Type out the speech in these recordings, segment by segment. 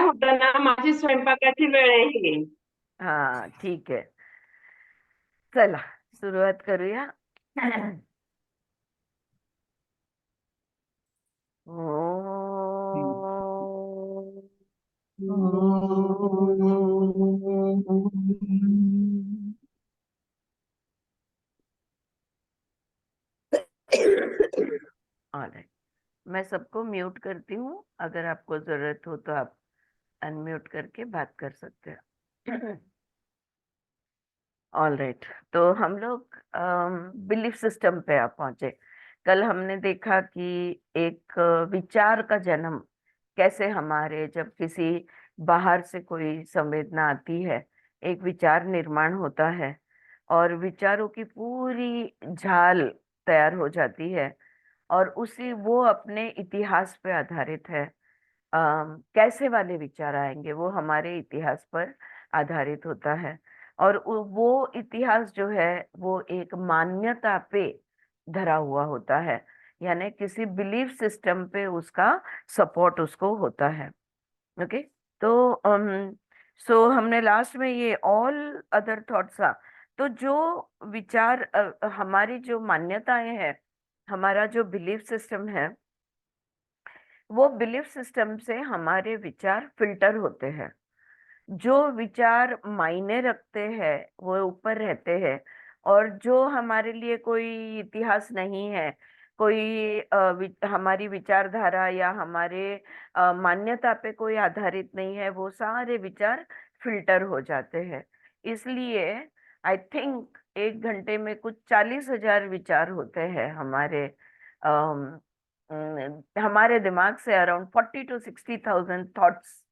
होतं ना, माझी स्वयंपाकाची वेळ आहे ही. हाँ ठीक है, चला सुरुवात करूया. ओम. ऑलराइट, मैं सबको म्यूट करती हूँ, अगर आपको जरूरत हो तो आप अनम्यूट करके बात कर सकते हैं. ऑल राइट, तो हम लोग बिलीफ सिस्टम पे आप पहुंचे. कल हमने देखा कि एक विचार का जन्म कैसे हमारे, जब किसी बाहर से कोई संवेदना आती है, एक विचार निर्माण होता है और विचारों की पूरी झाल तैयार हो जाती है. और उसी वो अपने इतिहास पे आधारित है. कैसे वाले विचार आएंगे वो हमारे इतिहास पर आधारित होता है. और वो इतिहास जो है वो एक मान्यता पे धरा हुआ होता है, यानी किसी बिलीफ सिस्टम पे उसका सपोर्ट उसको होता है. ओके, तो सो हमने लास्ट में ये ऑल अदर थॉट्स था. तो जो विचार हमारी जो मान्यताएं हैं, हमारा जो बिलीफ सिस्टम है, वो बिलीफ सिस्टम से हमारे विचार फिल्टर होते हैं. जो विचार मायने रखते हैं वो ऊपर रहते हैं, और जो हमारे लिए कोई इतिहास नहीं है, कोई हमारी विचारधारा या हमारे मान्यता पे कोई आधारित नहीं है, वो सारे विचार फिल्टर हो जाते हैं. इसलिए आई थिंक एक घंटे में कुछ 40,000 विचार होते हैं हमारे हमारे दिमाग से. Around 40 to 60,000 thoughts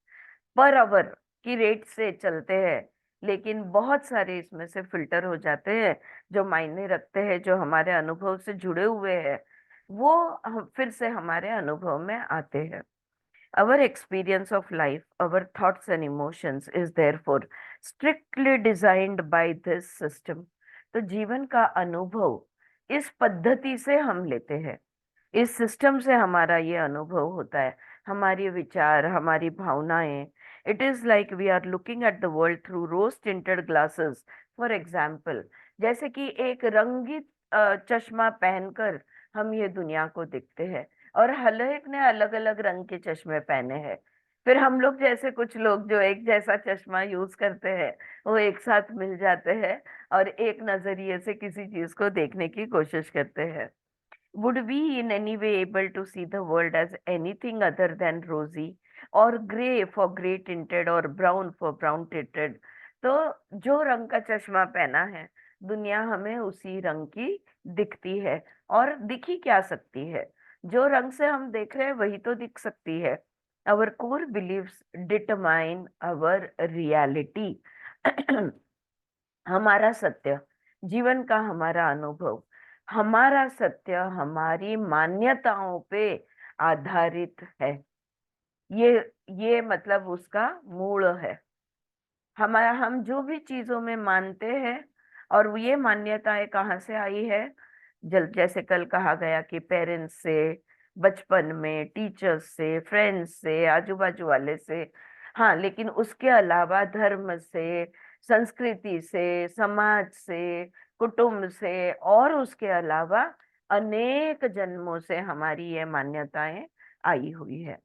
per hour की रेट से चलते हैं. लेकिन बहुत सारे इसमें से फिल्टर हो जाते हैं, जो मायने रखते हैं, जो हमारे अनुभव से जुड़े हुए हैं, वो हम फिर से हमारे अनुभव में आते हैं. Our experience of life, our thoughts and emotions is therefore strictly designed by this system. तो जीवन का अनुभव इस पद्धति से हम लेते हैं, इस सिस्टम से हमारा ये अनुभव होता है. हमारी विचार, हमारी भावनाएं, it is like we are looking at the world through rose tinted glasses. For example, जैसे कि एक रंगीत चश्मा पहनकर हम ये दुनिया को देखते हैं, और हर एक ने अलग अलग रंग के चश्मे पहने हैं. फिर हम लोग जैसे कुछ लोग जो एक जैसा चश्मा यूज करते हैं, वो एक साथ मिल जाते हैं और एक नजरिए से किसी चीज को देखने की कोशिश करते हैं. Would we in any way able to see the world as anything other than rosy, or gray for gray tinted, or brown for brown tinted? तो जो रंग का चश्मा पहना है, दुनिया हमें उसी रंग की दिखती है. और दिखी क्या सकती है? जो रंग से हम देख रहे हैं वही तो दिख सकती है. Our core beliefs determine our reality. हमारा सत्य, जीवन का हमारा अनुभव, हमारा सत्य हमारी मान्यताओं पे आधारित है. ये ये मतलब उसका मूल है. हमारा, हम जो भी चीजों में मानते हैं, और वो ये मान्यताएं कहाँ से आई है? जैसे कल कहा गया कि पेरेंट्स से, बचपन में टीचर्स से, फ्रेंड्स से, आजू बाजू वाले से. हाँ, लेकिन उसके अलावा धर्म से, संस्कृति से, समाज से, कुटुंब से, और उसके अलावा अनेक जन्मों से हमारी ये मान्यताएं आई हुई है.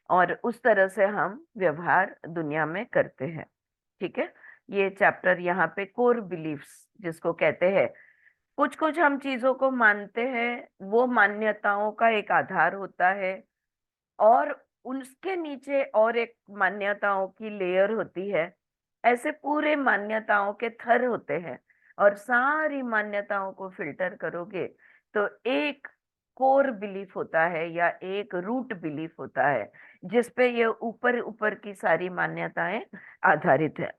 और उस तरह से हम व्यवहार दुनिया में करते हैं. ठीक है, ये चैप्टर यहाँ पे कोर बिलीफ्स जिसको कहते हैं. कुछ कुछ हम चीजों को मानते हैं, वो मान्यताओं का एक आधार होता है, और उसके नीचे और एक मान्यताओं की लेयर होती है. ऐसे पूरे मान्यताओं के थर होते हैं, और सारी मान्यताओं को फिल्टर करोगे तो एक कोर बिलीफ होता है या एक रूट बिलीफ होता है, जिसपे ये ऊपर ऊपर की सारी मान्यताएं आधारित है.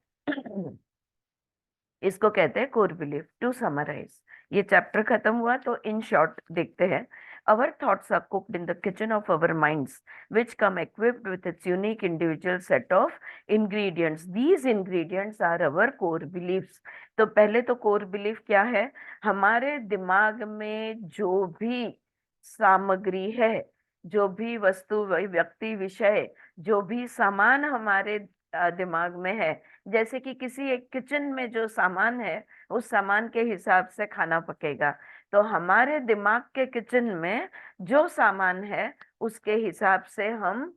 इसको कहते हैं कोर बिलीफ. टू समराइज, ये चैप्टर खत्म हुआ तो इन शॉर्ट देखते हैं. Our thoughts are cooked in the kitchen of our minds, which come equipped with its unique individual set of ingredients. These ingredients are our core beliefs. तो पहले तो core belief क्या है? हमारे दिमाग में जो भी सामग्री है, जो भी वस्तु व्यक्ति विषय जो भी सामान हमारे दिमाग में है, जैसे कि किसी एक किचन में जो सामान है उस सामान के हिसाब से खाना पकेगा, तो हमारे दिमाग के किचन में जो सामान है उसके हिसाब से हम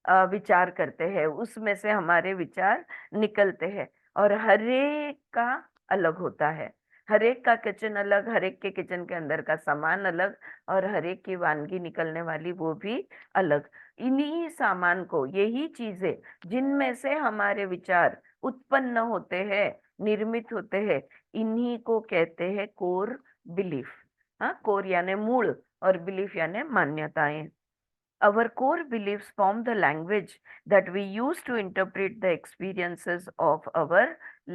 विचार करते हैं, उसमें से हमारे विचार निकलते हैं। और हर एक का अलग होता है, हर एक का किचन अलग, हर एक के किचन के अंदर का सामान अलग, और हर एक की वानगी निकलने वाली वो भी अलग। इन्हीं सामान को, यही चीजें जिनमें से हमारे विचार उत्पन्न होते हैं, निर्मित होते हैं, इन्हीं को कहते हैं कोर बिलीफ। हाँ, कोर यानी मूल और बिलीफ यानी मान्यताएं। Our core beliefs form the language that we use to interpret the experiences of our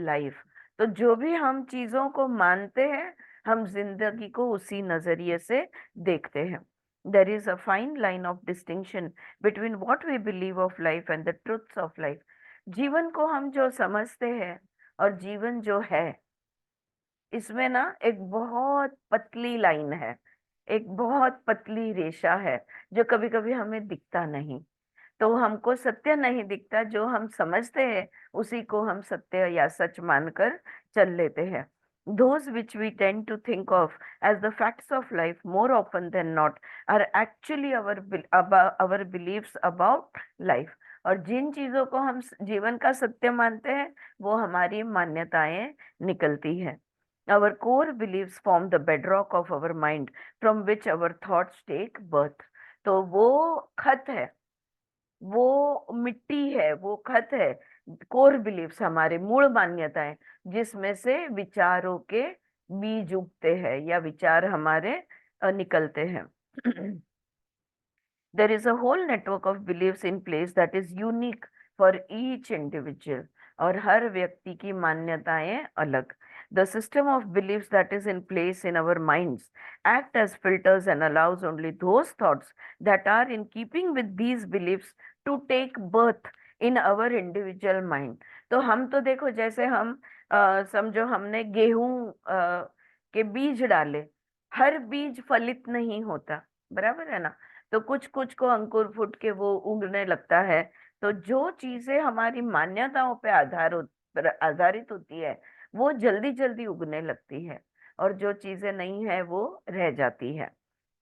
life. तो जो भी हम चीजों को मानते हैं, हम जिंदगी को उसी नजरिए से देखते हैं। There is a fine line of distinction between what we believe of life and the truths of life. जीवन को हम जो समझते हैं और जीवन जो है, इसमें ना एक बहुत पतली लाइन है, एक बहुत पतली रेशा है, जो कभी कभी हमें दिखता नहीं। तो हमको सत्य नहीं दिखता, जो हम समझते हैं उसी को हम सत्य या सच मानकर चल लेते हैं। Those which we tend to think of as the facts of life more often than not are actually our beliefs about life. और जिन चीजों को हम जीवन का सत्य मानते हैं वो हमारी मान्यताएं निकलती है। Our core beliefs form the bedrock of our mind from which our thoughts take birth. तो वो खत है, वो मिट्टी है, वो खत है, कोर बिलीफ्स हमारे मूल मान्यताएं, जिसमें से विचारों के बीज उगते हैं या विचार हमारे निकलते हैं। There is a whole network of beliefs in place that is unique for each individual. और हर व्यक्ति की मान्यताएं अलग। The system of beliefs that is in place in our minds act as filters and allows only those thoughts that are in keeping with these beliefs to take birth in our individual mind. तो हम तो देखो, जैसे हम समझो हमने गेहूं के बीज डाले, हर बीज फलित नहीं होता, बराबर है ना। तो कुछ कुछ को अंकुर फूट के वो उगने लगता है। तो जो चीजें हमारी मान्यताओं पे पर आधारित होती है वो जल्दी जल्दी उगने लगती है, और जो चीजें नहीं है वो रह जाती है।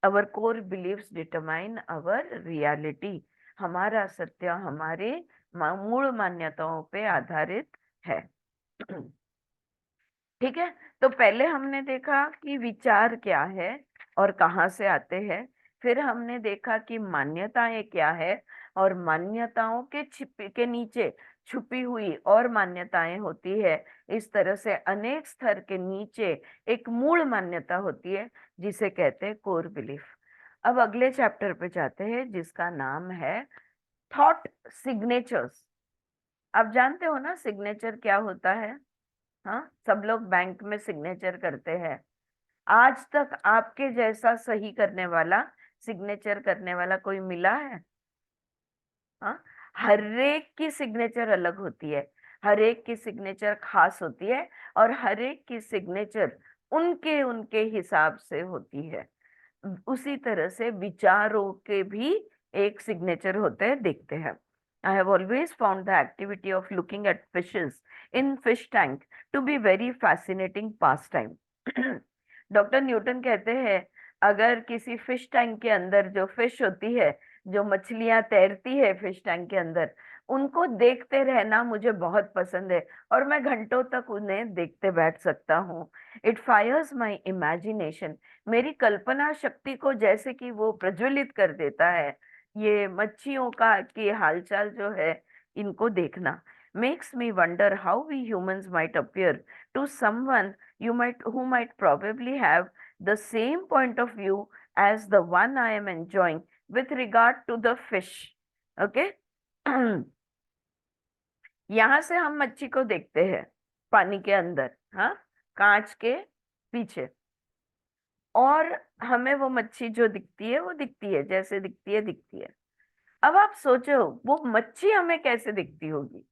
अवर कोर बिलीव्स डिटरमाइन अवर रियलिटी। हमारा सत्य हमारे मूल मान्यताओं पे आधारित है। ठीक है, तो पहले हमने देखा कि विचार क्या है और कहाँ से आते हैं, फिर हमने देखा कि मान्यताएं क्या है, और मान्यताओं के छिपे के नीचे छुपी हुई और मान्यताएं होती है। इस तरह से अनेक स्तर के नीचे एक मूल मान्यता होती है जिसे कहते हैं कोर बिलीफ। अब अगले चैप्टर पे जाते हैं जिसका नाम है थॉट सिग्नेचर्स। आप जानते हो ना सिग्नेचर क्या होता है? हाँ, सब लोग बैंक में सिग्नेचर करते हैं। आज तक आपके जैसा सही करने वाला, सिग्नेचर करने वाला कोई मिला है? हाँ, हर एक की सिग्नेचर अलग होती है, हर एक की सिग्नेचर खास होती है, और हर एक की सिग्नेचर उनके उनके हिसाब से होती है। उसी तरह से विचारों के भी एक सिग्नेचर होते हैं, देखते हैं। I have always found the activity of looking at fishes in fish tank to be very fascinating pass time. Doctor Newton कहते हैं, अगर किसी फिश टैंक के अंदर जो फिश होती है, जो मछलियां तैरती है फिश टैंक के अंदर, उनको देखते रहना मुझे बहुत पसंद है, और मैं घंटों तक उन्हें देखते बैठ सकता हूँ। It fires my imagination. मेरी कल्पना शक्ति को जैसे कि वो प्रज्वलित कर देता है। ये मच्छियों का की हालचाल जो है, इनको देखना makes me wonder how we humans might appear to someone you might who might probably have the same point of view as the one I am enjoying with regard to the fish. Okay? यहां से हम मच्छी को देखते हैं पानी के अंदर, हाँ, कांच के पीछे, और हमें वो मच्छी जो दिखती है वो दिखती है, जैसे दिखती है दिखती है। अब आप सोचो वो मच्छी हमें कैसे दिखती होगी,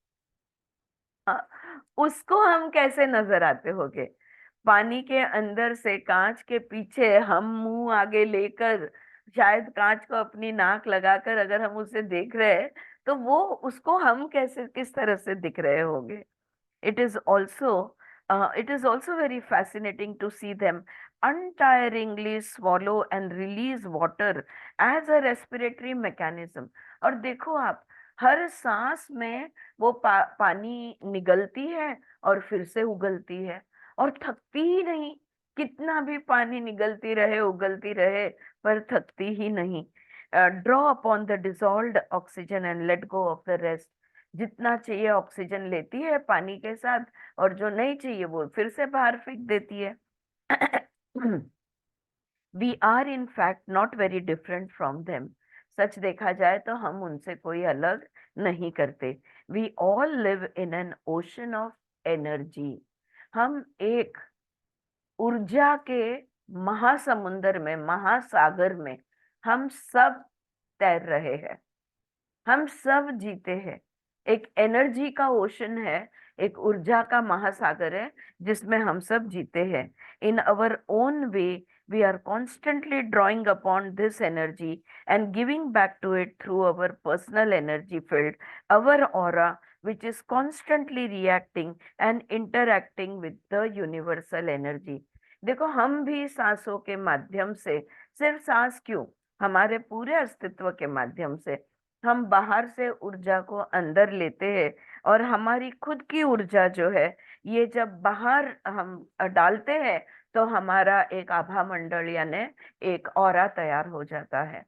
हाँ, उसको हम कैसे नजर आते होंगे। पानी के अंदर से कांच के पीछे हम मुंह आगे लेकर शायद कांच को अपनी नाक लगाकर अगर हम उसे देख रहे हैं, तो वो उसको हम कैसे किस तरह से दिख रहे होंगे। It is also it is also very fascinating to see them untiringly swallow and release water as a respiratory mechanism। और देखो आप, हर सांस में वो पानी निगलती है और फिर से उगलती है, और थकती ही नहीं। कितना भी पानी निगलती रहे उगलती रहे, पर थकती ही नहीं। Draw upon the dissolved oxygen and let go of the rest. जितना चाहिए ऑक्सीजन लेती है पानी के साथ, और जो नहीं चाहिए वो फिर से बाहर फेंक देती है। We are in fact not very different from them. सच देखा जाए तो हम उनसे कोई अलग नहीं करते। We all live in an ocean of energy. हम एक ऊर्जा के महासमुंदर में, महासागर में हम सब तैर रहे हैं, हम सब जीते हैं। एक एनर्जी का ओशन है, एक ऊर्जा का महासागर है जिसमें हम सब जीते हैं। In our own way we are constantly drawing upon this energy and giving back to it through our personal energy field, our aura, which is constantly reacting and interacting with the universal energy। देखो, हम भी सांसों के माध्यम से, सिर्फ सांस क्यों, हमारे पूरे अस्तित्व के माध्यम से हम बाहर से ऊर्जा को अंदर लेते हैं, और हमारी खुद की ऊर्जा जो है, ये जब बाहर हम डालते हैं तो हमारा एक आभा मंडल यानी एक ऑरा तैयार हो जाता है।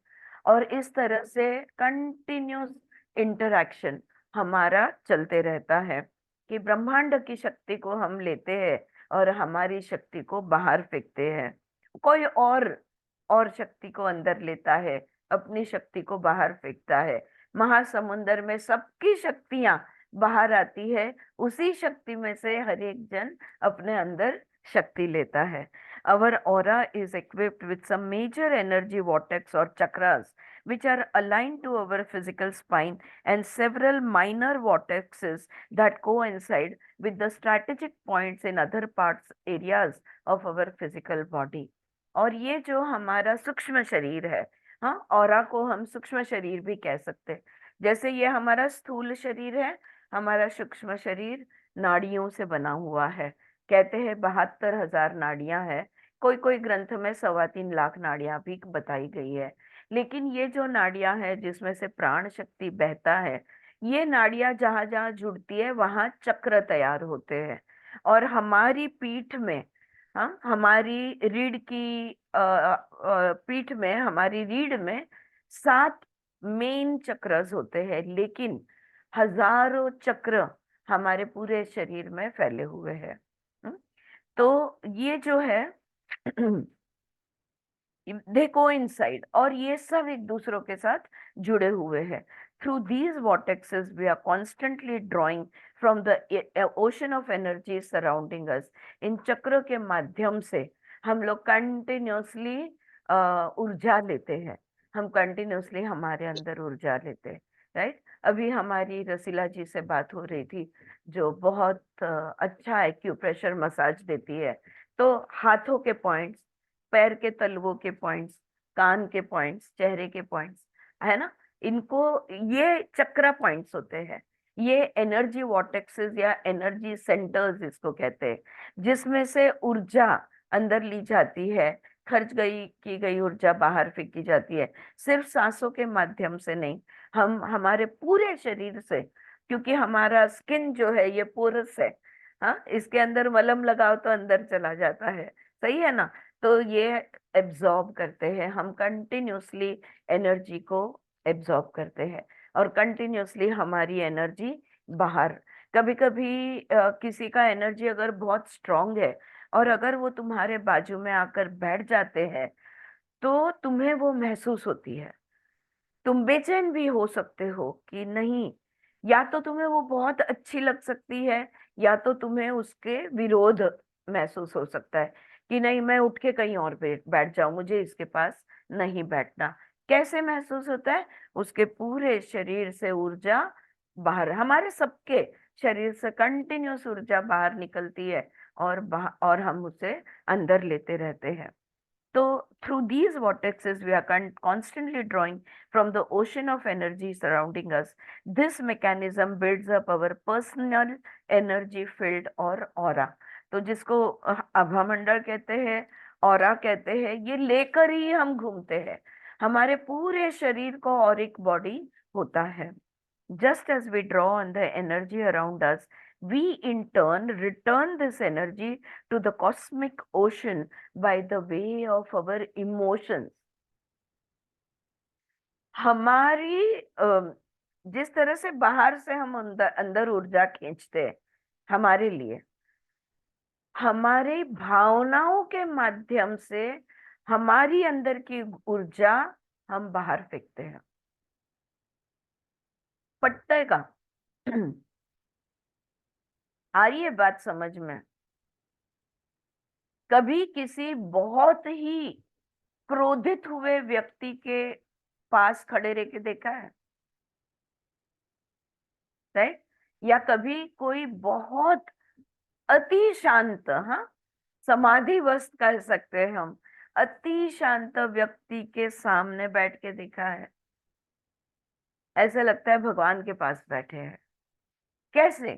और इस तरह से कंटिन्यूस इंटरैक्शन हमारा चलते रहता है कि ब्रह्मांड की शक्ति को हम लेते हैं और हमारी शक्ति को बाहर फेंकते हैं। कोई और शक्ति को अंदर लेता है, अपनी शक्ति को बाहर फेंकता है। महासमुंदर में सबकी शक्तियां बाहर आती है, उसी शक्ति में से हर एक जन अपने अंदर शक्ति लेता है। Our aura is equipped with some major energy vortex or chakras which are aligned to our physical spine, and several minor vortexes that coincide with the strategic points in other parts areas of our physical body। और ये जो हमारा सूक्ष्म शरीर है, हाँ, aura को हम सूक्ष्म शरीर भी कह सकते हैं। जैसे ये हमारा स्थूल शरीर है, हमारा सूक्ष्म शरीर नाड़ियों से बना हुआ है। कहते हैं 72,000 नाड़ियां हैं। कोई कोई ग्रंथ में 3.25 लाख नाड़ियां भी बताई गई है। लेकिन ये जो नाड़ियां है जिसमें से प्राण शक्ति बहता है, ये नाड़ियां जहां जहां जुड़ती है वहां चक्र तैयार होते हैं। और हमारी पीठ में, हाँ, हमारी रीढ़ की पीठ में, हमारी रीढ़ में 7 मेन चक्रस होते हैं, लेकिन हजारों चक्र हमारे पूरे शरीर में फैले हुए हैं। तो ये जो है दे कोइंसाइड, और ये सब एक दूसरों के साथ जुड़े हुए हैं। Through these vortexes we are constantly drawing from the ocean of energy surrounding us। इन चक्रों के माध्यम से हम लोग कंटिन्यूसली ऊर्जा लेते हैं, हम कंटिन्यूसली हमारे अंदर ऊर्जा लेते हैं, राइट। अभी हमारी रसीला जी से बात हो रही थी, जो बहुत अच्छा एक्यूप्रेशर मसाज देती है। तो हाथों के पॉइंट्स, पैर के तलवों के पॉइंट्स, कान के पॉइंट्स, चेहरे के पॉइंट्स, है ना, इनको ये चक्रा पॉइंट्स होते हैं। ये एनर्जी वॉर्टेक्सेस या एनर्जी सेंटर्स इसको कहते हैं, जिसमें से ऊर्जा अंदर ली जाती है, खर्च की गई ऊर्जा बाहर फेंकी जाती है। सिर्फ सांसों के माध्यम से नहीं, हम हमारे पूरे शरीर से, क्योंकि हमारा स्किन जो है ये पोरस है, हाँ, इसके अंदर मलहम लगाओ तो अंदर चला जाता है, सही है ना। तो ये एब्जॉर्ब करते हैं, हम कंटिन्यूसली एनर्जी को एब्जॉर्ब करते हैं, और कंटिन्यूसली हमारी एनर्जी बाहर। कभी कभी किसी का एनर्जी अगर बहुत स्ट्रांग है, और अगर वो तुम्हारे बाजू में आकर बैठ जाते हैं, तो तुम्हें वो महसूस होती है। तुम बेचैन भी हो सकते हो कि नहीं, या तो तुम्हें वो बहुत अच्छी लग सकती है, या तो तुम्हें उसके विरोध महसूस हो सकता है कि नहीं, मैं उठ के कहीं और बैठ जाऊं, मुझे इसके पास नहीं बैठना। कैसे महसूस होता है? उसके पूरे शरीर से ऊर्जा बाहर, हमारे सबके शरीर से कंटिन्यूस ऊर्जा बाहर निकलती है, और और हम उसे अंदर लेते रहते हैं। तो through these vortexes we are constantly drawing from the ocean of energy surrounding us. This mechanism builds up our personal energy field और aura. तो जिसको आभामंडल कहते हैं, ऑरा कहते हैं, ये लेकर ही हम घूमते हैं। हमारे पूरे शरीर को ऑरिक बॉडी होता है। Just as we draw on the energy around us, we in turn return this energy to the cosmic ocean by the way of our emotions. हमारी जिस तरह से बाहर से हम अंदर अंदर ऊर्जा खींचते हैं हमारे लिए, हमारी भावनाओं के माध्यम से हमारी अंदर की ऊर्जा हम बाहर फेंकते हैं। पटते का आ रही है बात समझ में? कभी किसी बहुत ही क्रोधित हुए व्यक्ति के पास खड़े रह के देखा है? राइट? या कभी कोई बहुत अति शांत, हाँ, समाधिवस्थ कह सकते हैं हम, अति शांत व्यक्ति के सामने बैठ के देखा है? ऐसा लगता है भगवान के पास बैठे हैं। कैसे?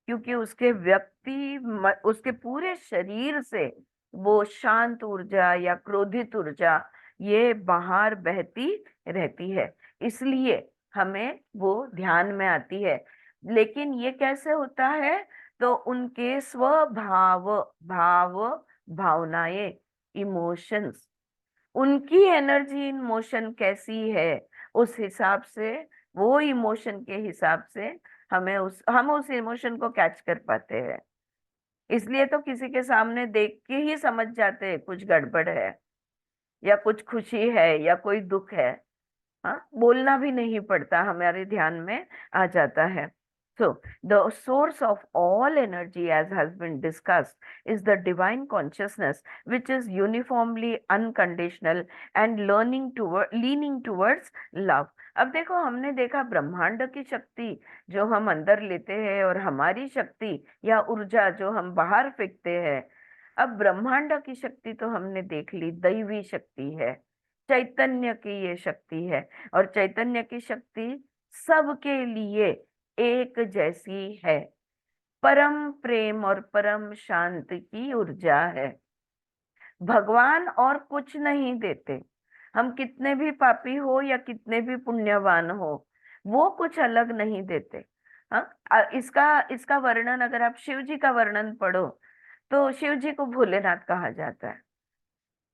क्योंकि उसके पूरे शरीर से वो शांत ऊर्जा या क्रोधित ऊर्जा ये बाहर बहती रहती है, इसलिए हमें वो ध्यान में आती है। लेकिन ये कैसे होता है? तो उनके स्वभाव, भावनाएं, इमोशंस, उनकी एनर्जी इन मोशन कैसी है, उस हिसाब से, वो इमोशन के हिसाब से हम उस इमोशन को कैच कर पाते हैं। इसलिए तो किसी के सामने देख के ही समझ जाते हैं कुछ गड़बड़ है, या कुछ खुशी है, या कोई दुख है। हाँ, बोलना भी नहीं पड़ता, हमारे ध्यान में आ जाता है। So, the source of all energy, as has been discussed, is the divine consciousness, which is uniformly unconditional and leaning towards love. अब देखो, हमने देखा ब्रह्मांड की शक्ति जो हम अंदर लेते हैं और हमारी शक्ति या ऊर्जा जो हम बाहर फेंकते हैं। अब ब्रह्मांड की शक्ति तो हमने देख ली, दैवी शक्ति है, चैतन्य की ये शक्ति है, और चैतन्य की शक्ति सबके लिए एक जैसी है, परम प्रेम और परम शांति की ऊर्जा है। भगवान और कुछ नहीं देते, हम कितने भी पापी हो या कितने भी पुण्यवान हो, वो कुछ अलग नहीं देते। हाँ, इसका वर्णन अगर आप शिव जी का वर्णन पढ़ो तो शिव जी को भोलेनाथ कहा जाता है।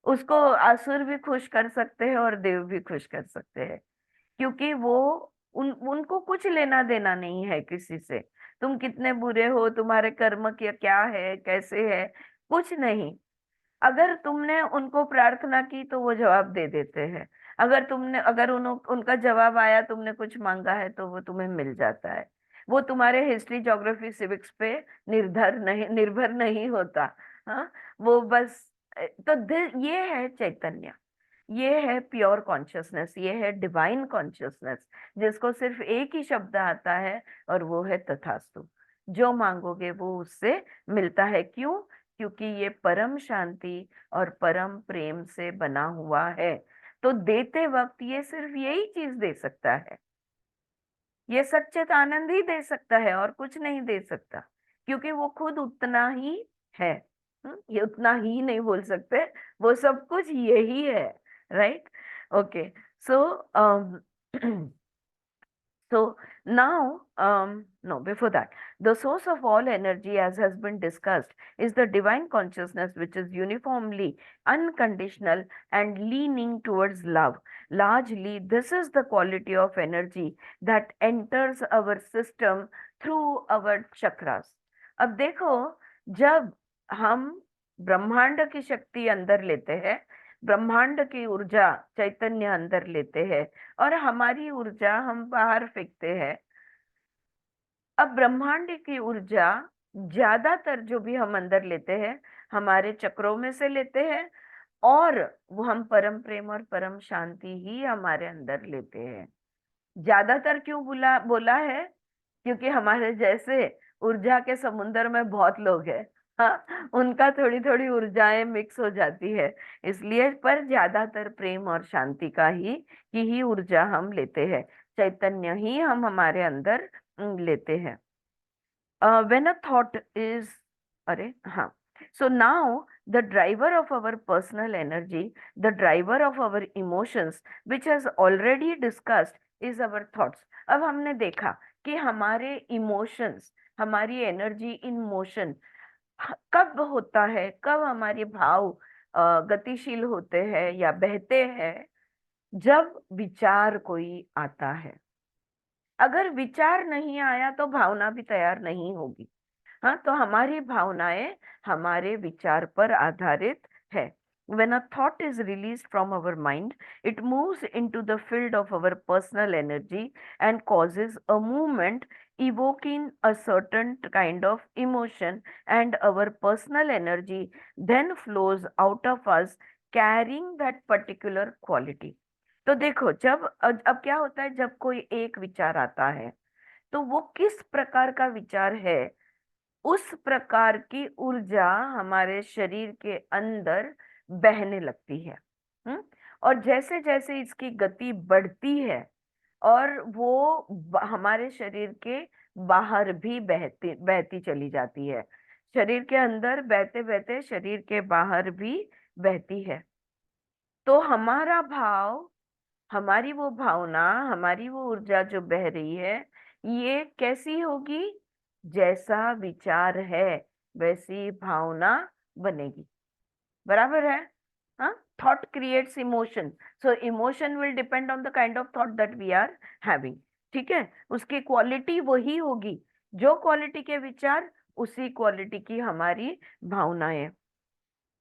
उसको असुर भी खुश कर सकते हैं और देव भी खुश कर सकते हैं, क्योंकि वो उनको कुछ लेना देना नहीं है किसी से। तुम कितने बुरे हो, तुम्हारे कर्म क्या है, कैसे है, कुछ नहीं। अगर तुमने उनको प्रार्थना की तो वो जवाब दे देते हैं। अगर उनका जवाब आया, तुमने कुछ मांगा है तो वो तुम्हें मिल जाता है। वो तुम्हारे हिस्ट्री, ज्योग्राफी, सिविक्स पे निर्भर नहीं होता। हाँ, वो बस तो ये है चैतन्य, ये है प्योर कॉन्शियसनेस, ये है डिवाइन कॉन्शियसनेस, जिसको सिर्फ एक ही शब्द आता है और वो है तथास्तु। जो मांगोगे वो उससे मिलता है। क्यों? क्योंकि ये परम शांति और परम प्रेम से बना हुआ है। तो देते वक्त ये सिर्फ यही चीज दे सकता है, ये सच्चित आनंद ही दे सकता है और कुछ नहीं दे सकता, क्योंकि वो खुद उतना ही है। ये उतना ही नहीं बोल सकते, वो सब कुछ यही है। Right? Okay, so so now, no, before that, the source of all energy, as has been discussed, is the divine consciousness, which is uniformly unconditional and leaning towards love. Largely, this is the quality of energy that enters our system through our chakras. अब देखो, जब हम ब्रह्मांड की शक्ति अंदर लेते हैं, ब्रह्मांड की ऊर्जा, चैतन्य अंदर लेते हैं, और हमारी ऊर्जा हम बाहर फेंकते हैं। अब ब्रह्मांड की ऊर्जा ज्यादातर जो भी हम अंदर लेते हैं, हमारे चक्रों में से लेते हैं, और वो हम परम प्रेम और परम शांति ही हमारे अंदर लेते हैं। ज्यादातर क्यों बोला है? क्योंकि हमारे जैसे ऊर्जा के समुंदर में बहुत लोग हैं। हाँ, उनका थोड़ी थोड़ी ऊर्जाएं मिक्स हो जाती है, इसलिए पर ज्यादातर प्रेम और शांति का ही की ही ऊर्जा हम लेते हैं, चैतन्य ही हम हमारे अंदर लेते हैं। When a thought is, अरे हाँ, so now the driver of our personal energy, the driver of our emotions, which has already discussed, is our thoughts. अब हमने देखा कि हमारे इमोशंस, हमारी एनर्जी इन मोशन कब होता है, कब हमारे भाव गतिशील होते हैं या बहते हैं, जब विचार कोई आता है। अगर विचार नहीं आया तो भावना भी तैयार नहीं होगी। हाँ, तो हमारी भावनाएं हमारे विचार पर आधारित है। When a thought is released from our mind, it moves into the field of our personal energy and causes a movement, evoking a certain kind of emotion, and our personal energy then flows out of us, carrying that particular quality. तो देखो, जब अब क्या होता है, जब कोई एक विचार आता है तो वो किस प्रकार का विचार है, उस प्रकार की ऊर्जा हमारे शरीर के अंदर बहने लगती है। हम्म। और जैसे जैसे इसकी गति बढ़ती है और वो हमारे शरीर के बाहर भी बहती बहती चली जाती है, शरीर के अंदर बहते बहते शरीर के बाहर भी बहती है। तो हमारा भाव, हमारी वो भावना, हमारी वो ऊर्जा जो बह रही है, ये कैसी होगी? जैसा विचार है वैसी भावना बनेगी। बराबर है? हाँ, thought creates emotion, so emotion will depend on the kind of thought that we are having. ठीक है, उसकी क्वालिटी वही होगी, जो क्वालिटी के विचार उसी क्वालिटी की हमारी भावनाएं।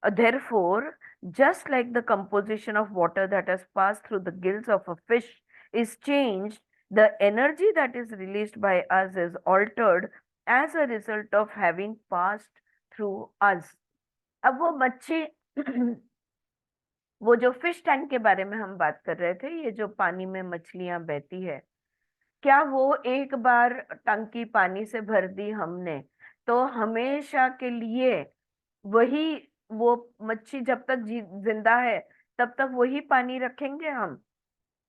Therefore, just like the composition of water that has passed through the gills of a fish is changed, the energy that is released by us is altered as a result of having passed through us. अब वो मच्छी वो जो fish tank के बारे में हम बात कर रहे थे, ये जो पानी में मछलियां बहती है, क्या वो एक बार टंकी पानी से भर दी हमने तो हमेशा के लिए वही, वो मच्छी जब तक जिंदा है तब तक वही पानी रखेंगे हम?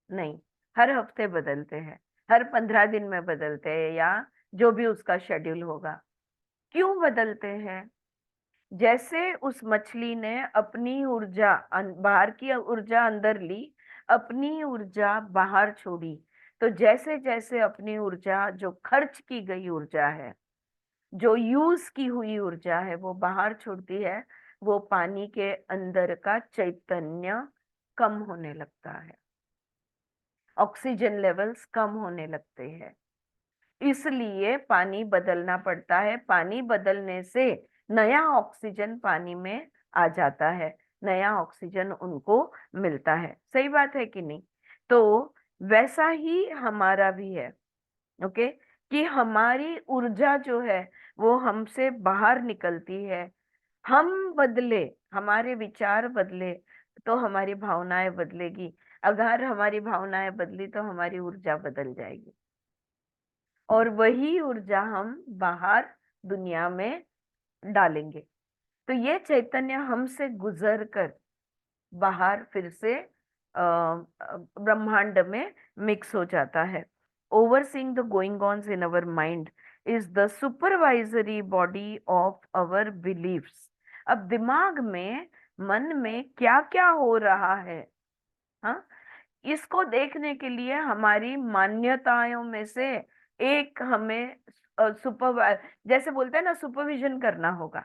नहीं, हर हफ्ते बदलते हैं, हर 15 दिन में बदलते हैं, या जो भी उसका शेड्यूल होगा। क्यों बदलते हैं? जैसे उस मछली ने अपनी ऊर्जा बाहर की ऊर्जा अंदर ली, अपनी ऊर्जा बाहर छोड़ी, तो जैसे जैसे अपनी ऊर्जा, जो खर्च की गई ऊर्जा है, जो यूज की हुई ऊर्जा है, वो बाहर छोड़ती है, वो पानी के अंदर का चैतन्य कम होने लगता है, ऑक्सीजन लेवल्स कम होने लगते हैं। इसलिए पानी बदलना पड़ता है। पानी बदलने से नया ऑक्सीजन पानी में आ जाता है, नया ऑक्सीजन उनको मिलता है। सही बात है कि नहीं? तो वैसा ही हमारा भी है। ओके, कि हमारी ऊर्जा जो है वो हमसे बाहर निकलती है, हम बदले, हमारे विचार बदले तो हमारी भावनाएं बदलेगी, अगर हमारी भावनाएं बदली तो हमारी ऊर्जा बदल जाएगी, और वही ऊर्जा हम बाहर दुनिया में डालेंगे। तो ये चैतन्य हमसे गुजर कर बाहर फिर से ब्रह्मांड में मिक्स हो जाता है। Overseeing the going ons in our mind is the supervisory body of our beliefs. अब दिमाग में, मन में क्या क्या हो रहा है, हाँ, इसको देखने के लिए हमारी मान्यताओं में से एक हमें सुपर, जैसे बोलते हैं ना, सुपरविजन करना होगा।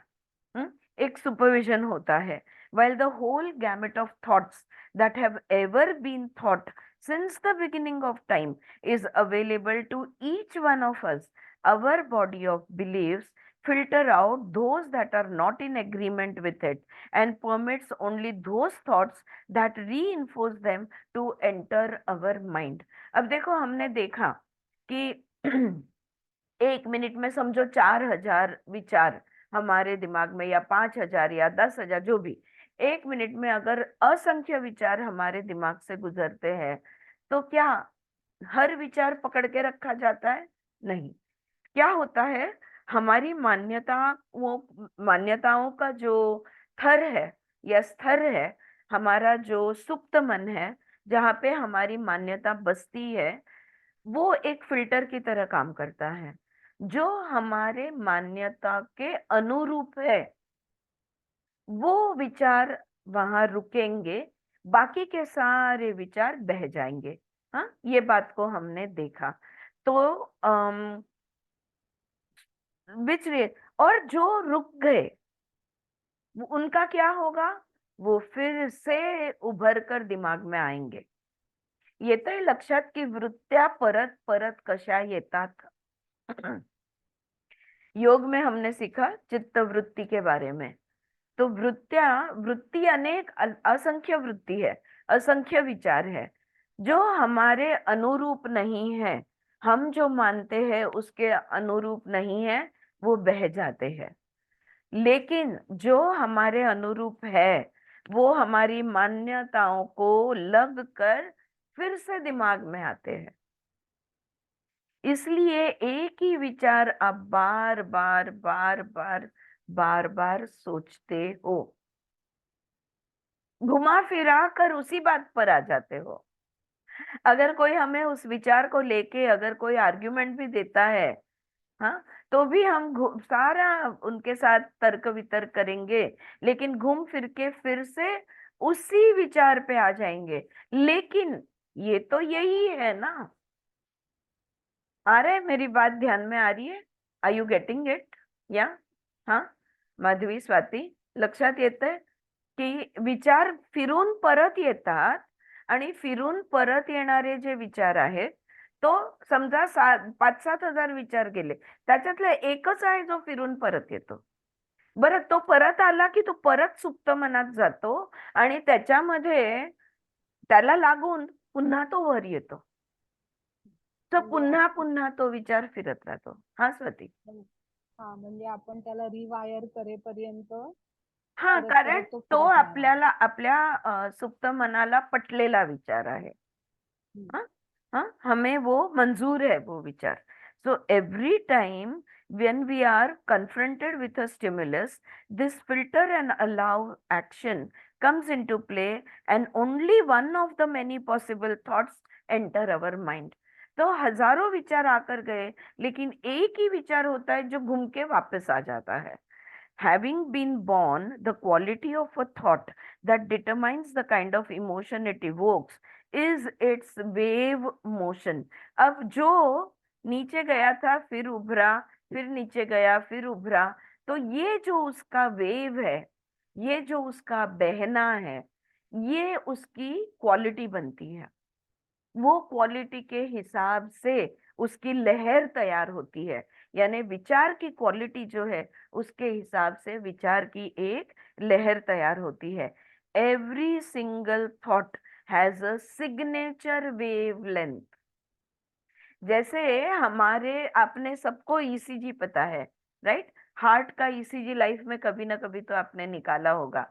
एक सुपरविजन होता है। while the whole gamut of thoughts that have ever been thought since the beginning of time is available to each one of us, our body of beliefs filter out those that are not in agreement with it and permits only those thoughts that reinforce them to enter our mind. अब देखो, हमने देखा कि 1 minute में समझो 4,000 विचार हमारे दिमाग में, या 5,000 या 10,000, जो भी, 1 मिनट में अगर असंख्य विचार हमारे दिमाग से गुजरते हैं, तो क्या हर विचार पकड़ के रखा जाता है? नहीं। क्या होता है, हमारी मान्यता, वो मान्यताओं का जो थर है या स्तर है, हमारा जो सुप्त मन है, जहाँ पे हमारी मान्यता बसती है, वो एक फिल्टर की तरह काम करता है। जो हमारे मान्यता के अनुरूप है वो विचार वहां रुकेंगे, बाकी के सारे विचार बह जाएंगे। हाँ, ये बात को हमने देखा। तो विचलिए, और जो रुक गए उनका क्या होगा? वो फिर से उभर कर दिमाग में आएंगे। येतंय लक्षात की वृत्त्या परत परत कशा येतात. योग में हमने सीखा चित्त वृत्ति के बारे में। तो वृत्ति अनेक असंख्य वृत्ति है, असंख्य विचार है जो हमारे अनुरूप नहीं है, हम जो मानते हैं उसके अनुरूप नहीं है, वो बह जाते हैं। लेकिन जो हमारे अनुरूप है वो हमारी मान्यताओं को लग कर फिर से दिमाग में आते हैं। इसलिए एक ही विचार आप बार बार बार बार बार बार सोचते हो, घुमा फिरा कर उसी बात पर आ जाते हो। अगर कोई हमें उस विचार को लेके अगर कोई आर्ग्यूमेंट भी देता है, हाँ, तो भी हम सारा उनके साथ तर्क वितर्क करेंगे, लेकिन घूम फिर के फिर से उसी विचार पे आ जाएंगे। लेकिन ये तो यही है ना। आ रहा है मेरी बात, ध्यान में आ रही है? Are you getting it? या? हाँ, माधवी, स्वाती, लक्षात येतंय की विचार फिरून परत येतात, आणि फिरून परत येणारे जे विचार आहेत, तो समजा 5-7 हजार विचार गेले, त्याच्यातला एकच आहे जो फिरून परत येतो। बरं, तो परत आला की तो परत सुप्त मनात जातो आणि त्याच्यामध्ये त्याला लागून पुन्हा तो वर येतो, तर म्हणजे पुन्हा पुन्हा तो विचार फिरत राहतो। हा स्वाती? हा, म्हणजे आपण त्याला रिवायर करेपर्यंत हा, परत कारण परत तो तो फिरत राहणार. आपल्याला आपल्या सुप्त मनाला पटलेला विचार आहे। हाँ, हाँ, हमें वो मंजूर है वो विचार। So every time when we are confronted with a stimulus, this filter and allow action comes into play, and only one of the many possible thoughts enter our mind. तो हजारों विचार आकर गए, लेकिन एक ही विचार होता है जो घूम के वापस आ जाता है। Having been born, the quality of a thought that determines the kind of emotion it evokes is its wave motion. अब जो नीचे गया था फिर उभरा, फिर नीचे गया फिर उभरा, तो ये जो उसका वेव है, ये जो उसका बहना है, ये उसकी क्वालिटी बनती है। वो क्वालिटी के हिसाब से उसकी लहर तैयार होती है। यानी विचार की क्वालिटी जो है उसके हिसाब से विचार की एक लहर तैयार होती है। Every single thought has a signature wavelength. जैसे हमारे, आपने सबको ईसीजी पता है, राइट? हार्ट का ईसीजी लाइफ में कभी ना कभी तो आपने निकाला होगा।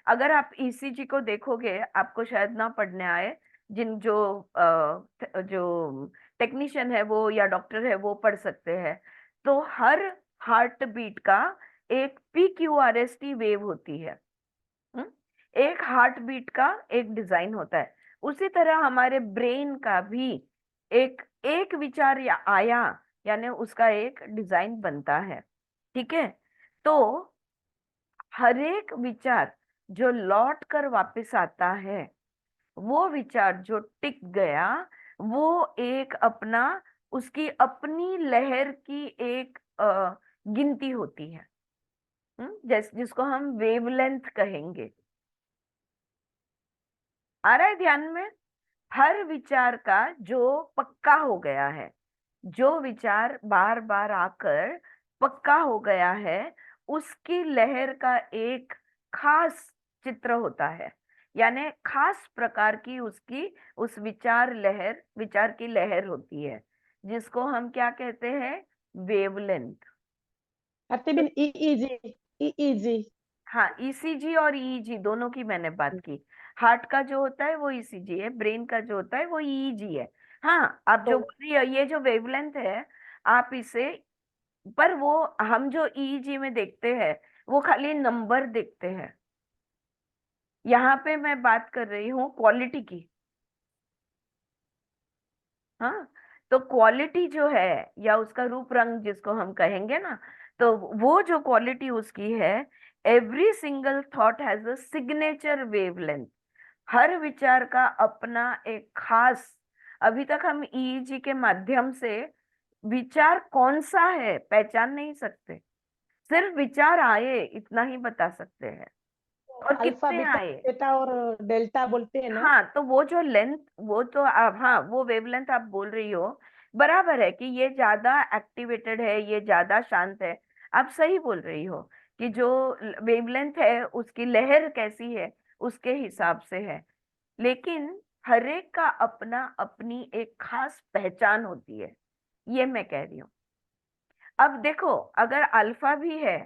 अगर आप ईसीजी को देखोगे, आपको शायद ना पढ़ने आए, जिन जो जो टेक्नीशियन है वो या डॉक्टर है वो पढ़ सकते हैं। तो हर हार्ट बीट का एक PQRST वेव होती है। हम्म? एक हार्ट बीट का एक डिजाइन होता है। उसी तरह हमारे ब्रेन का भी एक एक विचार या आया, यानी उसका एक डिजाइन बनता है। ठीक है? तो हर एक विचार जो लौट कर वापस आता है, वो विचार जो टिक गया, वो एक अपना, उसकी अपनी लहर की एक गिनती होती है। जिसको हम वेवलेंथ कहेंगे। आ रहा है ध्यान में? हर विचार का जो पक्का हो गया है, जो विचार बार बार आकर पक्का हो गया है, उसकी लहर का एक खास चित्र होता है। यानी खास प्रकार की उसकी, उस विचार की लहर होती है, जिसको हम क्या कहते हैं? वेवलेंथ। बिन ईईजी, ईईजी। हाँ, ईसीजी और ईईजी दोनों की मैंने बात की। हार्ट का जो होता है वो ईसीजी है, ब्रेन का जो होता है वो ईईजी है। हाँ, आप जो बोल रही है, ये जो वेवलेंथ है, आप इसे पर वो हम जो ईईजी में देखते हैं वो खाली नंबर देखते हैं। यहाँ पे मैं बात कर रही हूँ क्वालिटी की। हाँ, तो क्वालिटी जो है या उसका रूप रंग जिसको हम कहेंगे ना, तो वो जो क्वालिटी उसकी है, every single thought has a signature wavelength. हर विचार का अपना एक खास, अभी तक हम ईईजी के माध्यम से विचार कौन सा है पहचान नहीं सकते। सिर्फ विचार आए इतना ही बता सकते हैं, और अल्फा कितने बीटा आए। थीटा और डेल्टा बोलते हैं ना। हाँ, तो वो जो लेंथ, वो तो आप, हाँ वो वेवलेंथ आप बोल रही हो, बराबर है कि ये ज्यादा एक्टिवेटेड है, ये ज्यादा शांत है। आप सही बोल रही हो कि जो वेवलेंथ है उसकी लहर कैसी है उसके हिसाब से है। लेकिन हर एक का अपना अपनी एक खास पहचान होती है, ये मैं कह रही हूँ। अब देखो, अगर अल्फा भी है,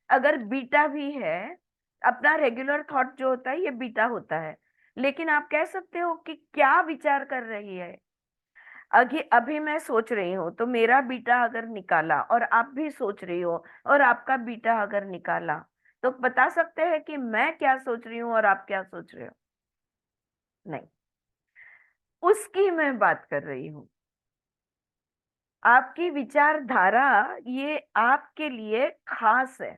अगर बीटा भी है, अपना रेगुलर थॉट जो होता है ये बीटा होता है, लेकिन आप कह सकते हो कि क्या विचार कर रही है। अभी अभी मैं सोच रही हूँ तो मेरा बीटा अगर निकाला और आप भी सोच रही हो और आपका बीटा अगर निकाला, तो बता सकते हैं कि मैं क्या सोच रही हूँ और आप क्या सोच रहे हो? नहीं, उसकी मैं बात कर रही हूँ। आपकी विचारधारा ये आपके लिए खास है,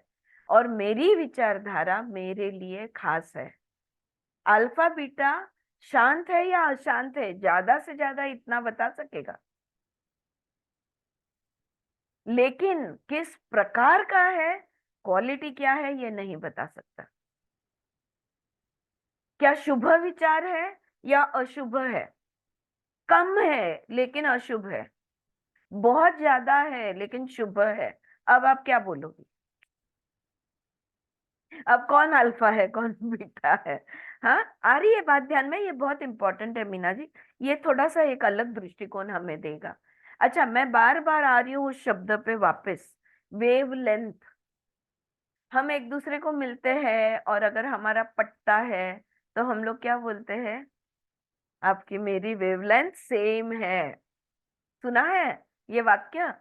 और मेरी विचारधारा मेरे लिए खास है। अल्फा बीटा शांत है या अशांत है, ज्यादा से ज्यादा इतना बता सकेगा, लेकिन किस प्रकार का है, क्वालिटी क्या है, ये नहीं बता सकता। क्या शुभ विचार है या अशुभ है, कम है लेकिन अशुभ है, बहुत ज्यादा है लेकिन शुभ है। अब आप क्या बोलोगी? अब कौन अल्फा है कौन बीटा है? हाँ, आ रही है बात ध्यान में? ये बहुत इंपॉर्टेंट है मीना जी, ये थोड़ा सा एक अलग दृष्टिकोण हमें देगा। अच्छा, मैं बार बार आ रही हूँ उस शब्द पे वापस, वेवलेंथ। हम एक दूसरे को मिलते हैं और अगर हमारा पटता है तो हम लोग क्या बोलते हैं? आपकी मेरी वेवलेंथ सेम है। सुना है ये वाक्य?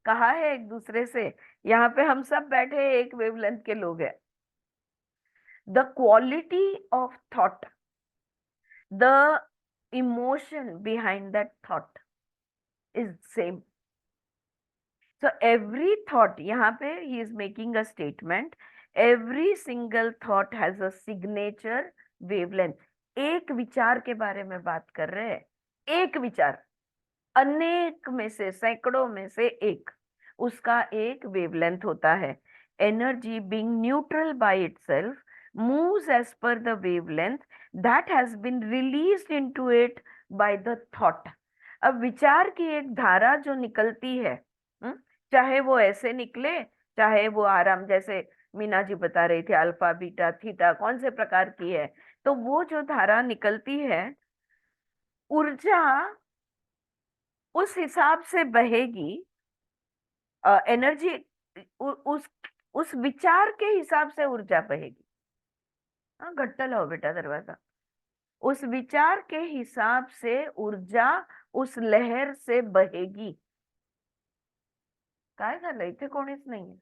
कहा है एक दूसरे से। यहाँ पे हम सब बैठे एक वेवलेंथ के लोग हैं। The quality of thought, the emotion behind that thought is same. So every thought, यहाँ पे he is making a statement, every single thought has a signature wavelength. एक विचार के बारे में बात कर रहे हैं, एक विचार, अनेक में से, सैकड़ों में से एक, उसका एक वेवलेंथ होता है। Energy being neutral by itself moves as per the wavelength that has been released into it by the thought. अब विचार की एक धारा जो निकलती है, चाहे वो ऐसे निकले, चाहे वो आराम, जैसे मीना जी बता रही थी अल्फा बीटा थीटा कौन से प्रकार की है, तो वो जो धारा निकलती है, ऊर्जा उस हिसाब से बहेगी। एनर्जी उस विचार के हिसाब से ऊर्जा बहेगी। हाँ, घट्टा लाओ बेटा दरवाजा। उस विचार के हिसाब से ऊर्जा उस लहर से बहेगी। काय झालं? इथे कोणीच नाहीये.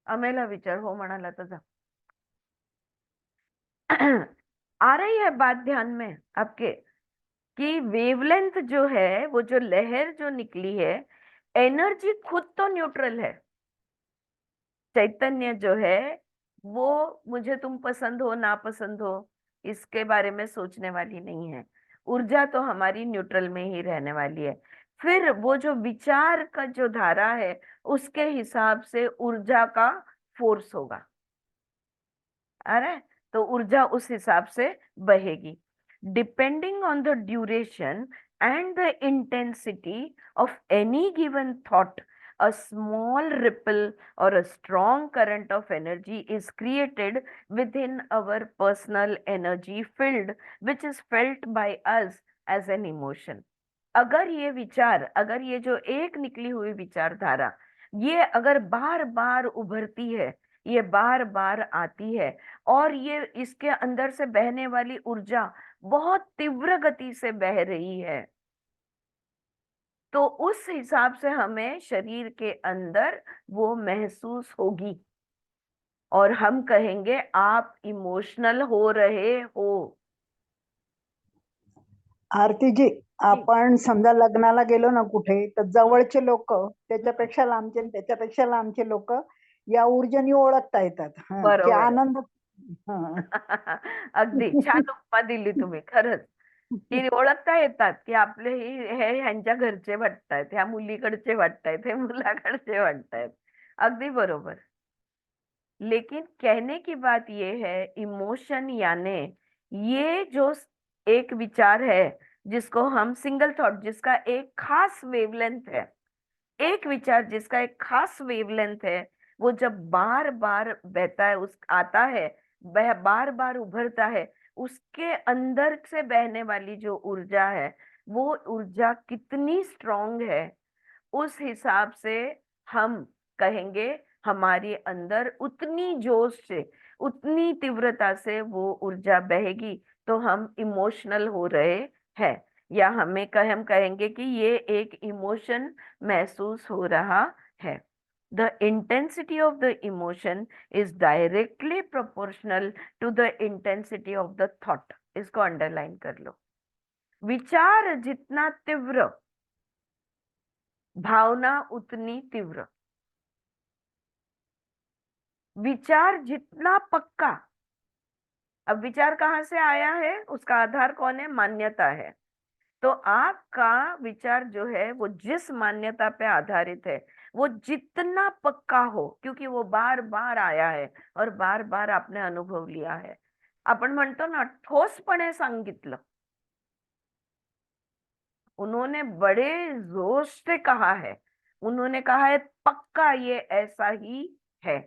अमेला विचार हो म्हणाला तर जा. आ रही है बात ध्यान में आपके कि वेवलेंथ जो है, वो जो लहर जो निकली है, एनर्जी खुद तो न्यूट्रल है। चैतन्य जो है वो मुझे तुम पसंद हो ना पसंद हो इसके बारे में सोचने वाली नहीं है। ऊर्जा तो हमारी न्यूट्रल में ही रहने वाली है। फिर वो जो विचार का जो धारा है उसके हिसाब से ऊर्जा का फोर्स होगा। अरे, तो ऊर्जा उस हिसाब से बहेगी, depending on the duration and the intensity of any given thought. A small ripple or a strong current of energy is created within our personal energy field, which is felt by us as an emotion. अगर ये विचार, अगर ये जो एक निकली हुई विचारधारा, ये अगर बार बार उभरती है, ये बार बार आती है, और ये इसके अंदर से बहने वाली ऊर्जा बहुत तीव्र गति से बह रही है, तो उस हिसाब से हमें शरीर के अंदर वो महसूस होगी और हम कहेंगे आप इमोशनल हो रहे हो। आरतीजी, आपण समजा लग्नाला गेलो ना कुठे, तर जवळचे लोक त्याच्यापेक्षा लांबचे आणि त्याच्यापेक्षा लांबचे लोक या ऊर्जेने ओळखता येतात. की बरोबर. आनंद. हं. अगदी छान उपमा दिली तुम्ही, खरंच. की ओळखता येतात की आपले हे ह्यांच्या घरचे वाटतायत, ह्या मुलीकडचे वाटतायत, हे मुलाकडचे वाटतायत. अगदी बरोबर. लेकिन कहने की बात ये है, इमोशन यानी ये जो एक विचार है जिसको हम सिंगल थॉट, जिसका एक खास वेवलेंथ है, एक विचार जिसका एक खास वेवलेंथ है, वो जब बार बार बहता है, उस आता है, वह बार बार उभरता है, उसके अंदर से बहने वाली जो ऊर्जा है, वो ऊर्जा कितनी स्ट्रांग है, उस हिसाब से हम कहेंगे हमारे अंदर उतनी जोश से, उतनी तीव्रता से वो ऊर्जा बहेगी, तो हम इमोशनल हो रहे हैं, या हम कहेंगे कि ये एक इमोशन महसूस हो रहा है। The intensity of the emotion is directly proportional to the intensity of the thought. इसको अंडरलाइन कर लो। विचार जितना तीव्र, भावना उतनी तीव्र। विचार जितना पक्का, अब विचार कहाँ से आया है, उसका आधार कौन है? मान्यता है। तो आपका विचार जो है वो जिस मान्यता पे आधारित है, वो जितना पक्का हो, क्योंकि वो बार बार आया है और बार बार आपने अनुभव लिया है। आपण म्हणतो ना, ठोसपणे सांगितलं, उन्होंने बड़े जोश से कहा है, उन्होंने कहा है पक्का ये ऐसा ही है।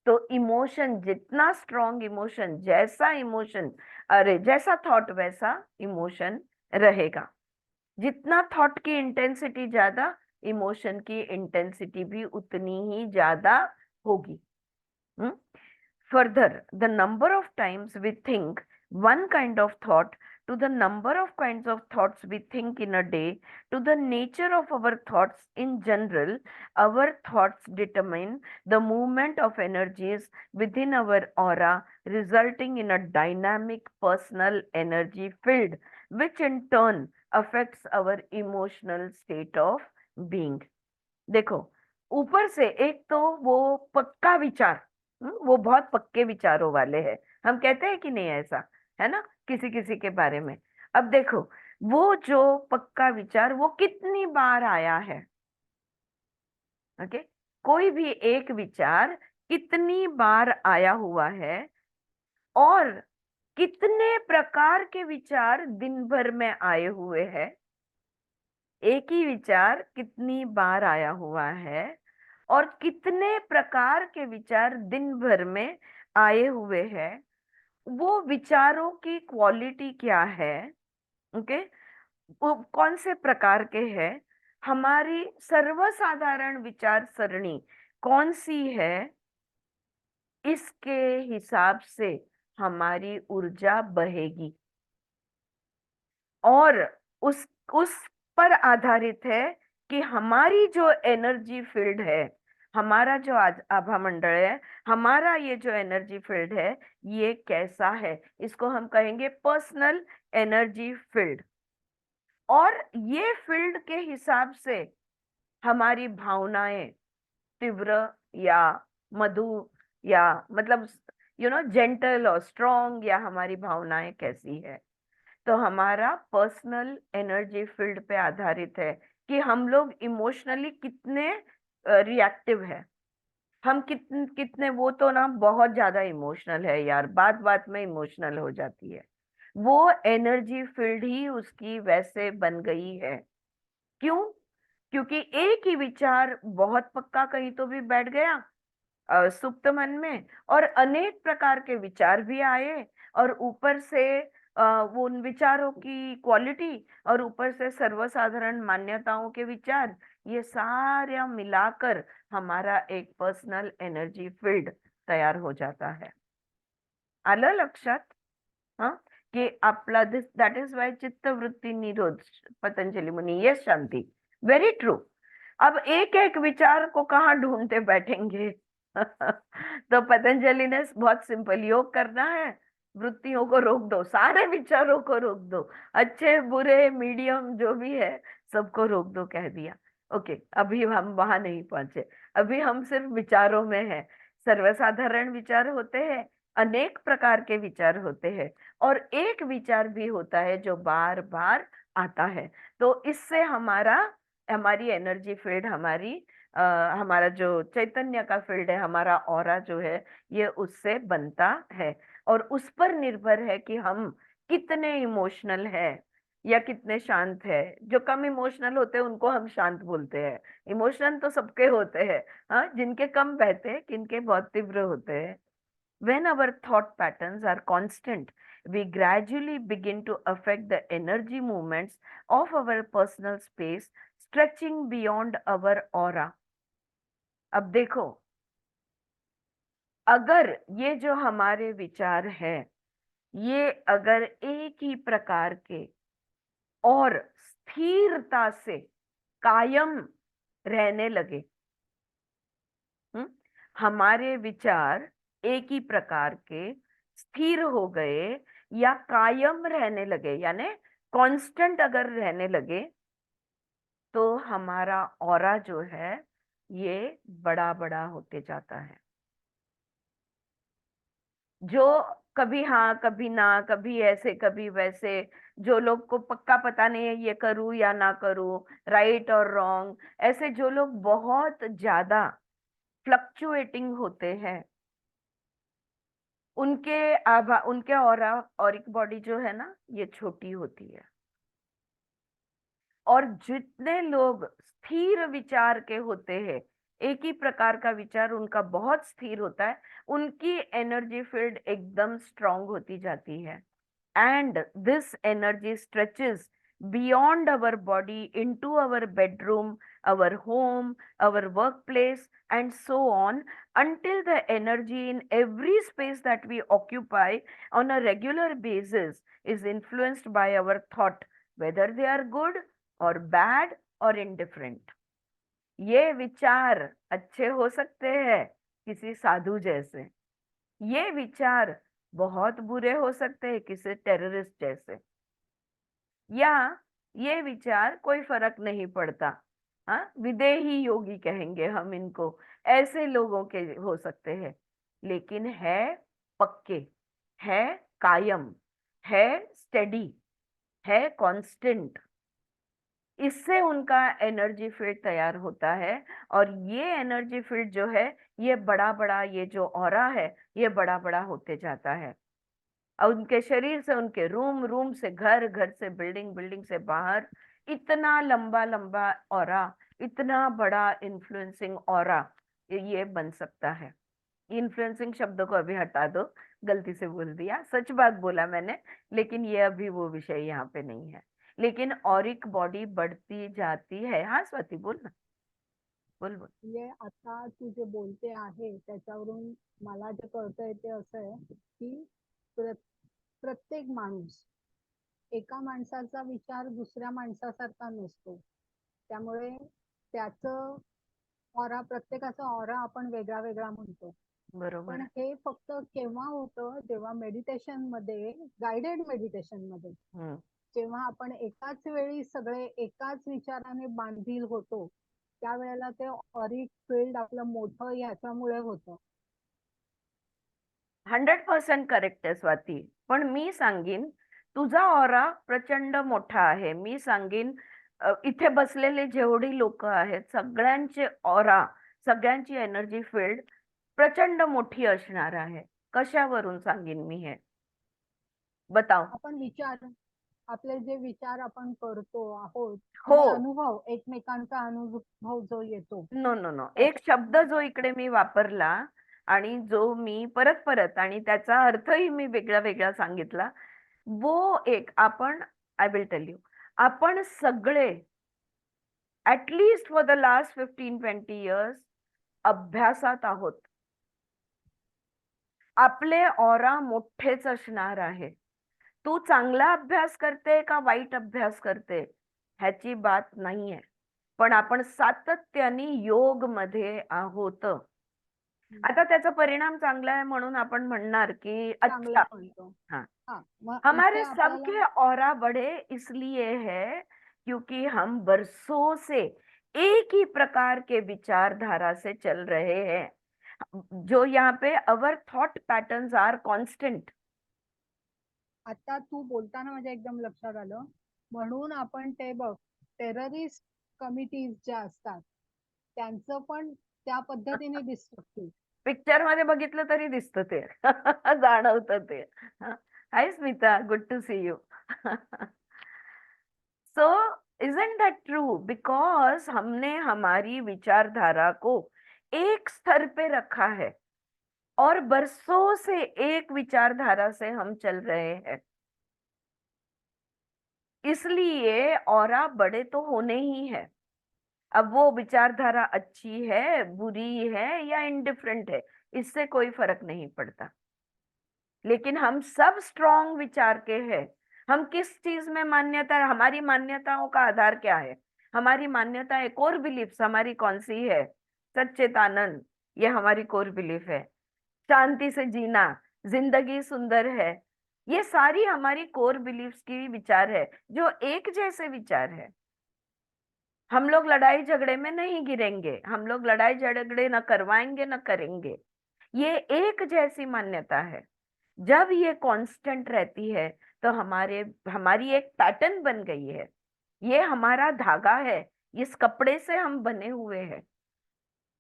तो इमोशन जितना स्ट्रॉन्ग, इमोशन जैसा इमोशन, अरे जैसा थॉट वैसा इमोशन रहेगा। जितना थॉट की इंटेंसिटी ज्यादा, इमोशन की इंटेंसिटी भी उतनी ही ज्यादा होगी। Further, the number of times we think one kind of thought, to the number of kinds of thoughts we think in a day, to the nature of our thoughts in general, our thoughts determine the movement of energies within our aura, resulting in a dynamic personal energy field, which in turn affects our emotional state of being. देखो, ऊपर से एक तो वो पक्का विचार, वो बहुत पक्के विचारों वाले हैं, हम कहते हैं कि नहीं, ऐसा है ना किसी किसी के बारे में। अब देखो, वो जो पक्का विचार वो कितनी बार आया है, ओके, कोई भी एक विचार कितनी बार आया हुआ है, और कितने प्रकार के विचार दिन भर में आए हुए हैं। एक ही विचार कितनी बार आया हुआ है और कितने प्रकार के विचार दिन भर में आए हुए हैं, वो विचारों की क्वालिटी क्या है, ओके, वो कौन से प्रकार के हैं, हमारी सर्वसाधारण विचार सरणी कौन सी है, इसके हिसाब से हमारी ऊर्जा बहेगी, और उस पर आधारित है कि हमारी जो एनर्जी फील्ड है, हमारा जो आज आभा मंडल है, हमारा ये जो एनर्जी फील्ड है, ये कैसा है, इसको हम कहेंगे पर्सनल एनर्जी फील्ड। और ये फील्ड के हिसाब से हमारी भावनाएं तीव्र या मधु, या मतलब जेंटल और स्ट्रॉन्ग, या हमारी भावनाएं कैसी है, तो हमारा पर्सनल एनर्जी फील्ड पे आधारित है कि हम लोग इमोशनली कितने रिएक्टिव है। हम कितने वो तो ना बहुत ज्यादा इमोशनल है यार, बात बात में इमोशनल हो जाती है, वो एनर्जी फील्ड ही उसकी वैसे बन गई है। क्यों? क्योंकि एक ही विचार बहुत पक्का कहीं तो भी बैठ गया सुप्त मन में, और अनेक प्रकार के विचार भी आए, और ऊपर से वो उन विचारों की क्वालिटी, और ऊपर से सर्वसाधारण मान्यताओं के विचार, ये सारा मिलाकर हमारा एक पर्सनल एनर्जी फील्ड तैयार हो जाता है। आलं लक्षात? हाँ, की आपला दिस दॅट इज वाय चित्तवृत्ती निरोध पतंजलि मुनि, यस शांति, वेरी ट्रू। अब एक एक विचार को कहाँ ढूंढते बैठेंगे तो पतंजलि ने बहुत सिंपल, योग करना है, वृत्तियों को रोक दो, सारे विचारों को रोक दो, अच्छे बुरे मीडियम जो भी है सबको रोक दो, कह दिया। ओके, अभी हम वहां नहीं पहुंचे, अभी हम सिर्फ विचारों में हैं। सर्वसाधारण विचार होते हैं, अनेक प्रकार के विचार होते हैं, और एक विचार भी होता है जो बार बार आता है। तो इससे हमारी एनर्जी फील्ड, हमारा जो चैतन्य का फील्ड है, हमारा ऑरा जो है, ये उससे बनता है। और उस पर निर्भर है कि हम कितने इमोशनल है या कितने शांत है। जो कम इमोशनल होते हैं उनको हम शांत बोलते हैं। इमोशन तो सबके होते हैं, हाँ, जिनके कम बहते हैं, किनके बहुत तीव्र होते हैं। When our thought patterns are constant, we gradually begin to affect the energy movements of our personal space, stretching beyond our aura. अब देखो, अगर ये जो हमारे विचार है, ये अगर एक ही प्रकार के और स्थिरता से कायम रहने लगे, हमारे विचार एक ही प्रकार के स्थिर हो गए या कायम रहने लगे, यानी कांस्टेंट अगर रहने लगे, तो हमारा ऑरा जो है ये बड़ा बड़ा होते जाता है। जो कभी हाँ कभी ना, कभी ऐसे कभी वैसे, जो लोग को पक्का पता नहीं है ये करूं या ना करूं, राइट और रॉन्ग, ऐसे जो लोग बहुत ज्यादा फ्लक्चुएटिंग होते हैं, उनके ऑरिक बॉडी जो है ना, ये छोटी होती है। और जितने लोग स्थिर विचार के होते हैं, एक ही प्रकार का विचार उनका बहुत स्थिर होता है, उनकी एनर्जी फील्ड एकदम स्ट्रांग होती जाती है। And this energy stretches beyond our body into our bedroom, our home, our workplace, and so on, until the energy in every space that we occupy on a regular basis is influenced by our thought, whether they are good or bad or indifferent. ये विचार अच्छे हो सकते हैं किसी साधु जैसे, ये विचार बहुत बुरे हो सकते हैं किसी टेररिस्ट जैसे, या ये विचार कोई फर्क नहीं पड़ता, हाँ, विदेही योगी कहेंगे हम इनको, ऐसे लोगों के हो सकते हैं, लेकिन है पक्के, है कायम, है स्टेडी, है कांस्टेंट। इससे उनका एनर्जी फील्ड तैयार होता है, और ये एनर्जी फील्ड जो है, ये बड़ा बड़ा, ये जो ऑरा है, ये बड़ा बड़ा होते जाता है। और उनके शरीर से, उनके रूम, रूम से घर, घर से बिल्डिंग, बिल्डिंग से बाहर, इतना लंबा लंबा ऑरा, इतना बड़ा इन्फ्लुएंसिंग ऑरा ये बन सकता है। इन्फ्लुएंसिंग शब्द को अभी हटा दो, गलती से बोल दिया, सच बात बोला मैंने, लेकिन ये अभी वो विषय यहाँ पे नहीं है। लेकिन ऑरिक बॉडी बढ़ती जाती है। हाँ स्वाति, बोल ना, बोल बोल। म्हणजे आता तू जे बोलते आहे त्याच्यावरून मला जे कळतंय ते असं आहे की प्रत्येक माणूस, एका माणसाचा विचार दुसऱ्या माणसासारखा नसतो, त्यामुळे त्याचं ऑरा, प्रत्येकाचा ऑरा आपण वेगळा वेगळा म्हणतो. बरोबर. पण हे फक्त केव्हा होतं, जेव्हा मेडिटेशन मध्ये, गायडेड मेडिटेशन मध्ये, जेव्हा आपण एकाच वेळी सगळे एकाच विचाराने बांधील होतो, त्यावेळेला ते ऑरिक फील्ड आपलं मोठं याच्यामुळे होतं. 100% करेक्ट आहे स्वाती, पण मी सांगीन तुझा ऑरा प्रचंड मोठा आहे. मी सांगीन इथे बसलेले जेवढी लोक आहेत, सगळ्यांचे ऑरा, सगळ्यांची एनर्जी फील्ड प्रचंड मोठी असणार आहे. कशावरून सांगीन मी हे, बताओ. आपण विचार, आपले जे विचार आपण करतो आहोत, हो, अनुभव, एकमेकांचा अनुभव जो येतो. नो नो नो, एक शब्द जो इकडे मी वापरला आणि जो मी परत परत, आणि त्याचा अर्थही मी वेगळा वेगळा सांगितला, वो एक आपण, आय विल टेल यू, आपण सगळे at least for the last 15-20 years अभ्यासात आहोत. आपले ऑरा मोठेच असणार आहे. तू चांगला अभ्यास करते का वाईट अभ्यास करते ह्याची बात नाहीये, पण आपण सातत्याने योग मध्ये आहोत. आता त्याचा परिणाम चांगला आहे म्हणून आपण म्हणणार की चांगलं अच्छा, म्हणतो. हाँ, हा मग हमारे इथे आपल्याला सबके ऑरा बड़े इसलिए है क्योंकि हम बरसों से एक ही प्रकार के विचारधारा से चल रहे हैं. जो यहाँ पे our thought patterns are constant. आता तू बोलताना माझ्या एकदम लक्षात आलं, म्हणून आपण ते बघ टेररिस्ट कमिटीज ज्या असतात त्यांचं पण त्या पद्धतीने डिस्ट्रक्टिव्ह. पिक्चर मध्ये बघितलं तरी दिसतं ते जाणवतं ते. Hi Smita, good to see you. So isn't that true? Because हमने हमारी विचारधारा को एक स्तर पे रखा है और बरसों से एक विचारधारा से हम चल रहे हैं, इसलिए ऑरा बड़े तो होने ही है. अब वो विचारधारा अच्छी है, बुरी है या इंडिफरेंट है, इससे कोई फर्क नहीं पड़ता. लेकिन हम सब स्ट्रॉन्ग विचार के हैं. हम किस चीज में मान्यता, हमारी मान्यताओं का आधार क्या है? हमारी मान्यता, कोर बिलीफ्स हमारी कौन सी है? सच्चिदानंद, ये हमारी कोर बिलीफ है. शांति से जीना, जिंदगी सुंदर है, ये सारी हमारी कोर बिलीफ्स की विचार है, जो एक जैसे विचार है. हम लोग लड़ाई झगड़े में नहीं गिरेंगे, हम लोग लड़ाई झगड़े न करवाएंगे न करेंगे. ये एक जैसी मान्यता है. जब ये कांस्टेंट रहती है तो हमारी एक पैटर्न बन गई है. ये हमारा धागा है, इस कपड़े से हम बने हुए हैं.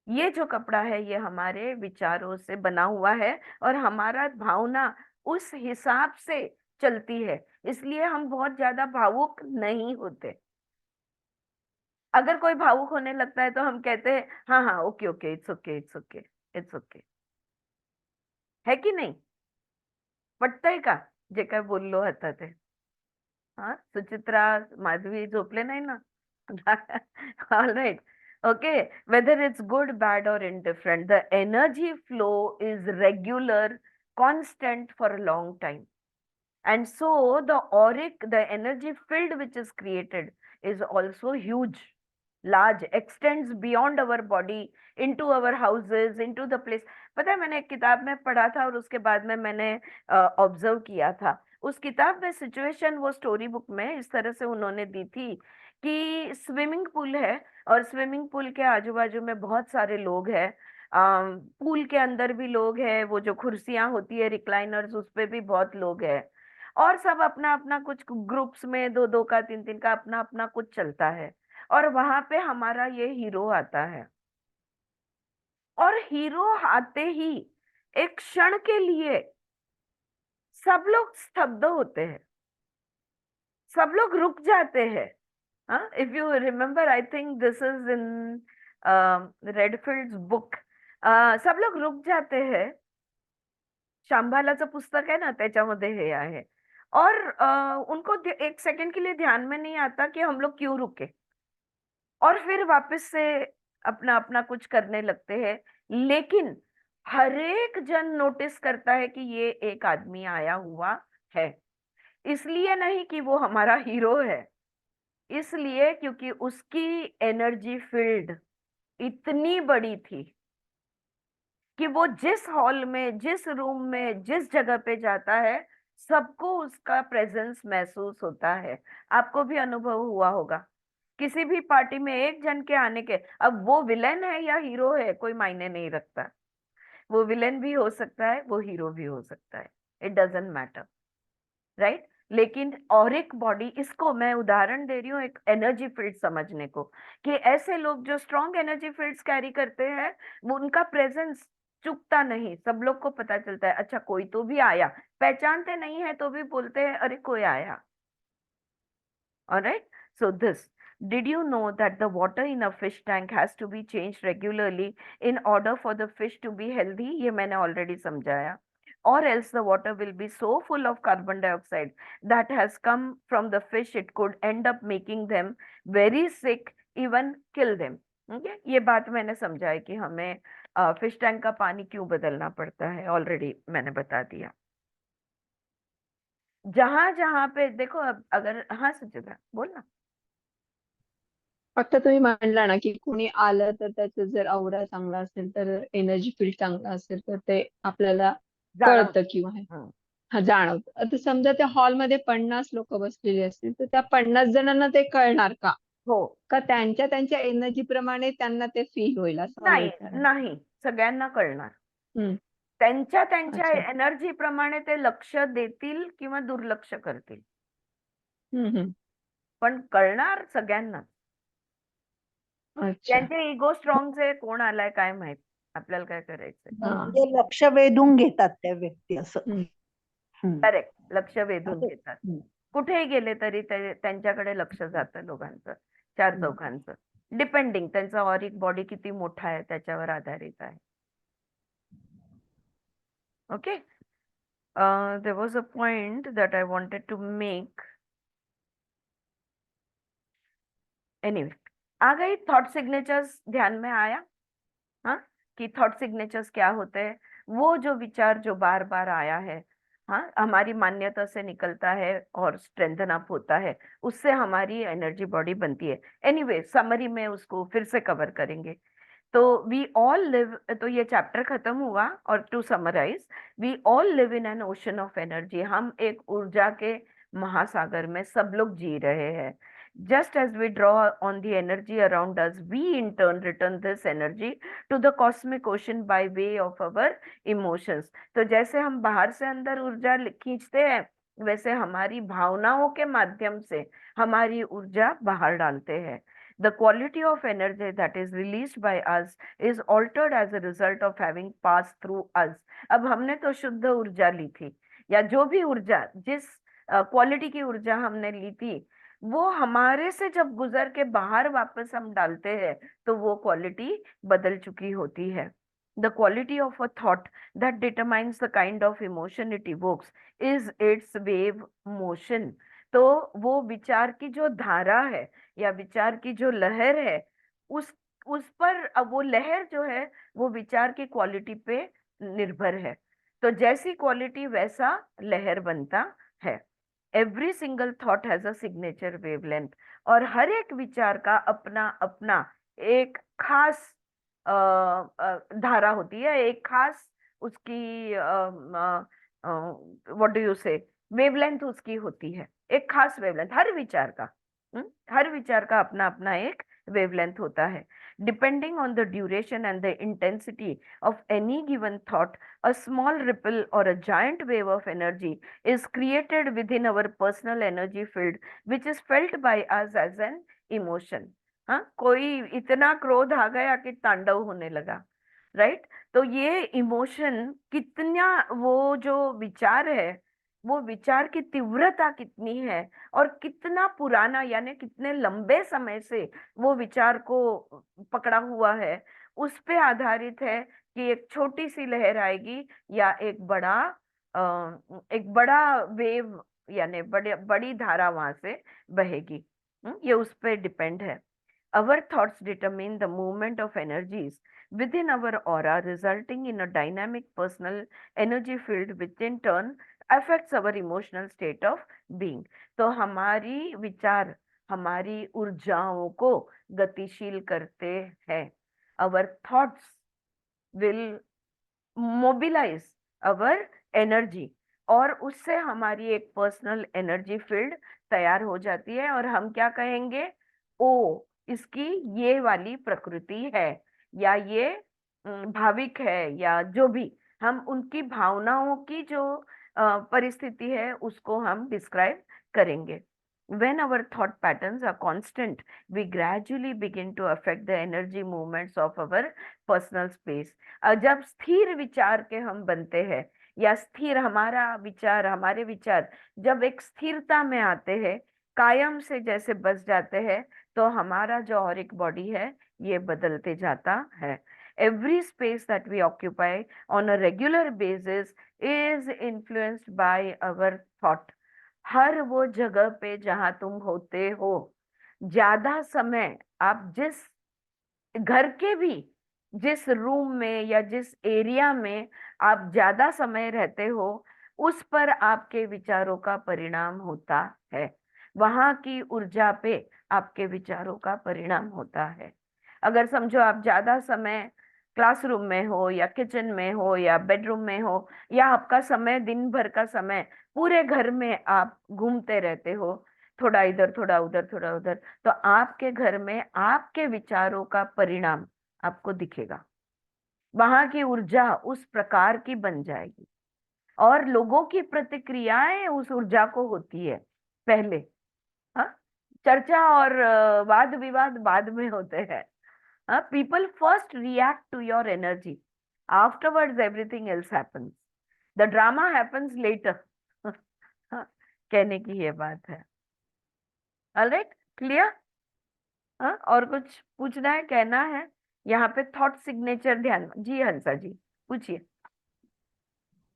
ये जो कपड़ा है ये हमारे विचारों से बना हुआ है और हमारा भावना उस हिसाब से चलती है. इसलिए हम बहुत ज्यादा भावुक नहीं होते. अगर कोई भावुक होने लगता है तो हम कहते हैं हाँ हाँ okay okay, it's okay it's okay it's okay. है की नाही? पटतंय का जे काय बोललो आता ते? हा, सुचित्रा, माधवी झोपले नाही ना? All right. Okay, whether it's good, bad, or indifferent, the energy flow is regular, constant for a long time. And so the energy field which is created is also huge, large, extends beyond our body, into our houses, into the place. पता है, मैंने एक किताब में पढ़ा था और उसके बाद में मैंने ऑब्जर्व किया था. उस किताब में सिचुएशन, वो स्टोरी बुक में इस तरह से उन्होंने दी थी कि स्विमिंग पूल है और स्विमिंग पूल के आजू बाजू में बहुत सारे लोग हैं. पूल के अंदर भी लोग हैं, वो जो कुर्सियां होती है रिक्लाइनर्स, उस पे भी बहुत लोग हैं. और सब अपना अपना कुछ ग्रुप्स में, दो दो का, तीन तीन का, अपना अपना कुछ चलता है. और वहां पे हमारा ये हीरो आता है. और हीरो आते ही एक क्षण के लिए सब लोग स्तब्ध होते हैं, सब लोग रुक जाते हैं. If you remember, I think this is in Redfield's book. सब लोग रुक जाते हैं. शांबालाचं पुस्तक है ना, त्याच्यामध्ये हे आहे. और उनको एक सेकंड के लिए ध्यान में नहीं आता कि हम लोग क्यों रुके, और फिर वापस से अपना अपना कुछ करने लगते हैं. लेकिन हर एक जन नोटिस करता है कि ये एक आदमी आया हुआ है. इसलिए नहीं कि वो हमारा हीरो है, इसलिए क्योंकि उसकी एनर्जी फील्ड इतनी बड़ी थी कि वो जिस हॉल में, जिस रूम में, जिस जगह पे जाता है, सबको उसका प्रेजेंस महसूस होता है. आपको भी अनुभव हुआ होगा किसी भी पार्टी में एक जन के आने के. अब वो विलेन है या हीरो है कोई मायने नहीं रखता. वो विलेन भी हो सकता है, वो हीरो भी हो सकता है, इट डजंट मैटर, राइट. लेकिन और एक बॉडी, इसको मैं उदाहरण दे रही हूँ एक एनर्जी फील्ड समझने को, कि ऐसे लोग जो स्ट्रॉन्ग एनर्जी फील्ड्स कैरी करते हैं, वो उनका प्रेजेंस चुकता नहीं. सब लोग को पता चलता है, अच्छा कोई तो भी आया. पहचानते नहीं है तो भी बोलते हैं अरे कोई आया. Alright, so this, did you know that the water in a fish tank has to be changed regularly in order for the fish to be healthy? ये मैंने already समझाया. Or else the water will be so full of carbon dioxide that has come from the fish, it could end up making them very sick, even kill them. Okay? ये बात मैंने समझा है कि हमें फिश टैंक का पानी क्यों बदलना पड़ता है, ऑलरेडी मैंने बता दिया. जहां जहां पे देखो, अब अगर, हाँ सुचित्रा बोल ना। फक्त तुम्ही म्हणला ना की कोणी आलं तर त्याचं जर औरा चांगला असेल तर एनर्जी फील्ड चांगला असेल तर ते आपल्याला जाणवत. कळतं किंवा हं. हा जाणवतं. आता समजा त्या हॉलमध्ये 50 लोक बसलेली असतील तर त्या 50 जणांना ते कळणार का? हो. का त्यांच्या त्यांच्या एनर्जी प्रमाणे त्यांना ते फील होईल असं मला नाही विचारायचं. नाही, सगळ्यांना कळणार. हम्म. त्यांच्या त्यांच्या अच्छा. एनर्जी प्रमाणे ते लक्ष देतील किंवा दुर्लक्ष करतील, हम्म. पण कळणार सगळ्यांना. अच्छा. त्यांचे इगो स्ट्रॉंग आहे, कोण आलाय काय माहित, आपल्याला काय करायचंय. हा. म्हणजे लक्ष वेधून घेतात त्या व्यक्ती असं. हम्म. हम्म. करेक्ट, लक्ष वेधून असं. घेतात. हम्म. कुठेही गेले तरी त्यांच्याकडे लक्ष जातं लोकांचं, चार हम्म. चौघांचं, डिपेंडिंग त्यांचा ऑरिक बॉडी किती मोठा आहे त्याच्यावर आधारित आहे. Okay. there was a point that I wanted to make. Anyway, आ गई थॉट सिग्नेचर्स, ध्यान में आया? हाँ, कि थॉट सिग्नेचर्स क्या होते हैं? वो जो विचार जो बार बार आया है, हाँ, हमारी मान्यता से निकलता है और स्ट्रेंथन अप होता है, उससे हमारी एनर्जी बॉडी बनती है. एनीवे, समरी में उसको फिर से कवर करेंगे. तो वी ऑल लिव, तो ये चैप्टर खत्म हुआ. और to summarise, we all live in an ocean of energy. हम एक ऊर्जा के महासागर में सब लोग जी रहे हैं. Just as we draw on the energy around us, we in turn return this energy to the cosmic ocean by way of our emotions. तो जैसे हम बाहर से अंदर ऊर्जा खींचते हैं, वैसे हमारी भावनाओं के माध्यम से हमारी ऊर्जा बाहर डालते हैं. The quality of energy that is released by us is altered as a result of having passed through us. अब हमने तो शुद्ध ऊर्जा ली थी, या जो भी ऊर्जा, जिस क्वालिटी की ऊर्जा हमने ली थी, वो हमारे से जब गुजर के बाहर वापस हम डालते हैं तो वो क्वालिटी बदल चुकी होती है. The quality of a thought that determines the kind of emotion it evokes is its wave motion. तो वो विचार की जो धारा है या विचार की जो लहर है, उस पर अब वो लहर जो है वो विचार की क्वालिटी पे निर्भर है. तो जैसी क्वालिटी वैसा लहर बनता है. Every single thought has a signature wavelength. और हर एक विचार का अपना अपना एक खास धारा होती है, एक खास उसकी व्हाट डू यू से, वेवलेंथ उसकी होती है, एक खास वेवलेंथ हर विचार का. हर विचार का अपना अपना एक वेवलेंथ होता है. Depending on the duration and the intensity of any given thought, a small ripple or a giant wave of energy is created within our personal energy field, which is felt by us as an emotion. हाँ, कोई इतना क्रोध आ गया कि तांडव होने लगा, right? तो ये इमोशन कितना, वो जो विचार है, वो विचार की तीव्रता कितनी है और कितना पुराना, यानी कितने लंबे समय से वो विचार को पकड़ा हुआ है, उस पे आधारित है कि एक छोटी सी लहर आएगी या एक बड़ा वेव, यानी बड़ी धारा वहां से बहेगी. ये उस पे डिपेंड है. Our thoughts determine the movement of energies within our aura, resulting in a dynamic personal energy field, which in turn affects our emotional state of being. तो हमारी विचार हमारी ऊर्जाओं को गतिशील करते हैं. Our thoughts will mobilize our energy, और उससे हमारी एक पर्सनल एनर्जी फील्ड तैयार हो जाती है. और हम क्या कहेंगे? ओ, इसकी ये वाली प्रकृति है, या ये भाविक है, या जो भी हम उनकी भावनाओं की जो परिस्थिति है उसको हम डिस्क्राइब करेंगे. When our thought patterns are constant, we gradually begin to affect the energy movements of our personal space. जब स्थिर विचार के हम बनते हैं, या स्थिर हमारे विचार जब एक स्थिरता में आते हैं, कायम से जैसे बस जाते हैं, तो हमारा जो ऑरिक बॉडी है ये बदलते जाता है. Every space that we occupy on a regular basis is influenced by our thought. हर वो जगह पे जहां तुम होते हो, ज्यादा समय आप जिस घर के भी जिस रूम में या जिस एरिया में आप ज्यादा समय रहते हो, उस पर आपके विचारों का परिणाम होता है, वहां की ऊर्जा पे आपके विचारों का परिणाम होता है। अगर समझो आप ज्यादा समय क्लासरूम में हो या किचन में हो या बेडरूम में हो, या आपका समय दिन भर का समय पूरे घर में आप घूमते रहते हो, थोड़ा इधर थोड़ा उधर थोड़ा उधर, तो आपके घर में आपके विचारों का परिणाम आपको दिखेगा। वहां की ऊर्जा उस प्रकार की बन जाएगी और लोगों की प्रतिक्रियाएं उस ऊर्जा को होती है पहले। हाँ, चर्चा और वाद विवाद बाद में होते हैं। हाँ, people first react to your energy, afterwards everything else happens, the drama happens later. कहने की ये बात है। Alright, clear? हाँ, और कुछ पूछना है, कहना है? यहाँ पे थॉट सिग्नेचर ध्यान जी, हंसा जी पूछिए।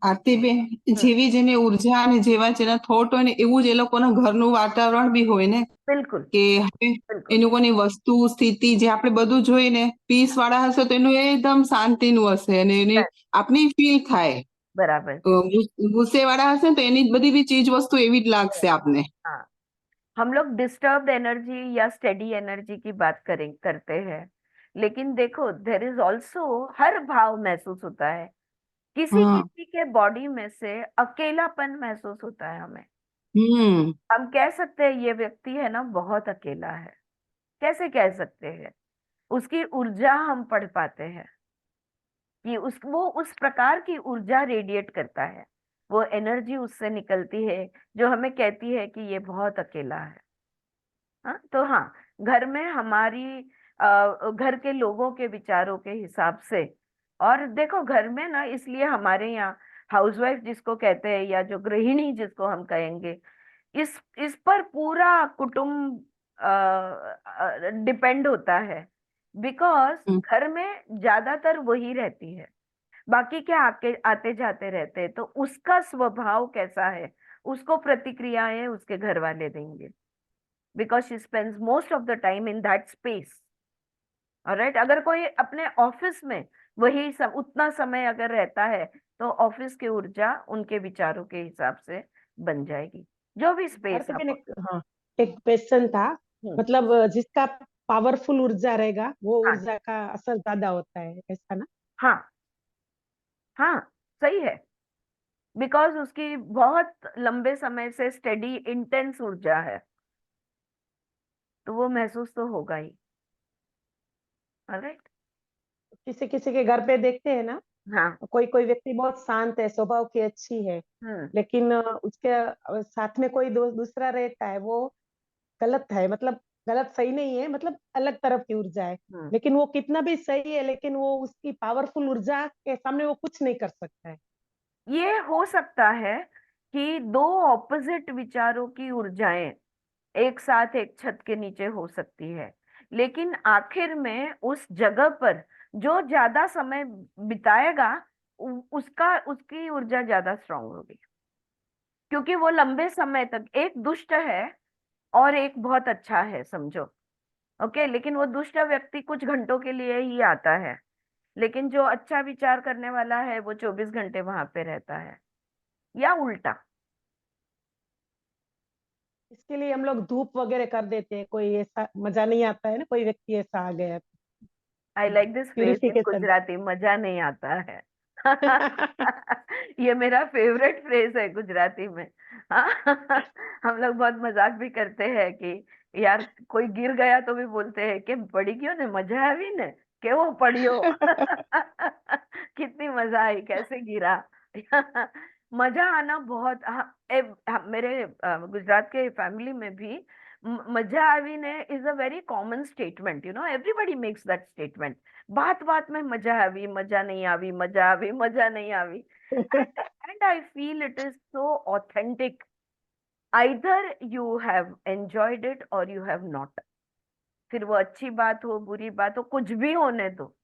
આરતીબેન, જેવી જેની ઉર્જા અને જેવા જેના થોટ હોય ને એવું જ એ લોકોના ઘરનું વાતાવરણ બી હોય ને, बिल्कुल કે હવે बिल्कुल એ લોકોની વસ્તુ સ્થિતિ જે આપણે બધું જોઈએ ને પીસ વાળા હશે તો એનું એકદમ શાંતિનું હશે અને એની આપની ફીલ થાય. बराबर। ગુસ્સે વાળા હશે ને તો એની બધી બી ચીજ વસ્તુ એવી જ લાગશે આપને. हाँ, हम लोग डिस्टर्ब्ड एनर्जी या स्टेडी एनर्जी की बात करते हैं, लेकिन देखो देर इज ऑल्सो हर भाव महसूस होता है। किसी हाँ, किसी के बॉडी में से अकेलापन महसूस होता है हमें। હમ, हम कह सकते हैं ये व्यक्ति है ना बहुत अकेला है। कैसे कह सकते हैं? उसकी ऊर्जा हम पढ़ पाते हैं कि वो उस प्रकार की ऊर्जा रेडिएट करता है, वो एनर्जी उससे निकलती है जो हमें कहती है कि ये बहुत अकेला है। हाँ, तो हाँ, घर में हमारी घर के लोगों के विचारों के हिसाब से, और देखो घर में ना, इसलिए हमारे यहाँ हाउसवाइफ जिसको कहते हैं या जो गृहिणी जिसको हम कहेंगे, इस पर पूरा कुटुंब डिपेंड होता है, बिकॉज હમ, घर में ज्यादातर वही रहती है, बाकी क्या आके आते जाते रहते हैं, तो उसका स्वभाव कैसा है उसको प्रतिक्रियाएं उसके घर वाले देंगे, because she spends most of the time in that space. Alright, अगर कोई अपने ऑफिस में उतना समय अगर रहता है तो ऑफिस की ऊर्जा उनके विचारों के हिसाब से बन जाएगी, जो भी स्पेस आरती आप। बेन, हाँ, एक क्वेश्चन था। मतलब जिसका पावरफुल ऊर्जा रहेगा वो हाँ ऊर्जा का असर ज्यादा होता है, ऐसा ना? हाँ हाँ, सही है, बिकॉज उसकी बहुत लंबे समय से स्टेडी इंटेंस ऊर्जा है, तो वो महसूस तो होगा ही। ऑलराइट। किसी किसी के घर पे देखते हैं ना, हाँ। कोई कोई व्यक्ति बहुत शांत है, स्वभाव की अच्छी है, लेकिन उसके साथ में कोई दूसरा रहता है, वो गलत है, मतलब गलत सही नहीं है, मतलब अलग तरफ की ऊर्जा है, लेकिन वो कितना भी सही है, लेकिन वो उसकी पावरफुल ऊर्जा के सामने वो कुछ नहीं कर सकता है। ये हो सकता है कि दो ऑपोजिट विचारों की ऊर्जाएं एक साथ एक छत के नीचे हो सकती है, लेकिन आखिर में उस जगह पर जो ज्यादा समय बिताएगा उसकी ऊर्जा ज्यादा स्ट्रांग होगी, क्योंकि वो लंबे समय तक, एक दुष्ट है और एक बहुत अच्छा है समझो, ओके, लेकिन वो दुष्ट व्यक्ति कुछ घंटों के लिए ही आता है, लेकिन जो अच्छा विचार करने वाला है वो 24 घंटे वहां पे रहता है, या उल्टा। इसके लिए हम लोग धूप वगैरह कर देते हैं, कोई ऐसा मजा नहीं आता है ना, कोई व्यक्ति ऐसा आ गया I like this phrase in purification. Gujarati, मजा नहीं आता है। ये मेरा फेवरेट फ्रेज है गुजराती में। हम लोग बहुत मजाक भी करते हैं कि यार कोई गिर गया तो भी बोलते हैं कि पड़ी क्यों ने, मजा आवी ने के वो पड़ियो। कितनी मजा आई, कैसे गिरा। मजा आना बहुत, मेरे गुजरात के फैमिली में भी मजा आवी ने is a very common statement, everybody makes that statement. बात बात में मजा आवी, मजा नहीं आवी, मजा आवी, मजा नहीं आवी। And I feel it is so authentic. Either you have enjoyed it और यू हैव नॉट, फिर वो अच्छी बात हो बुरी बात हो कुछ भी होने दो,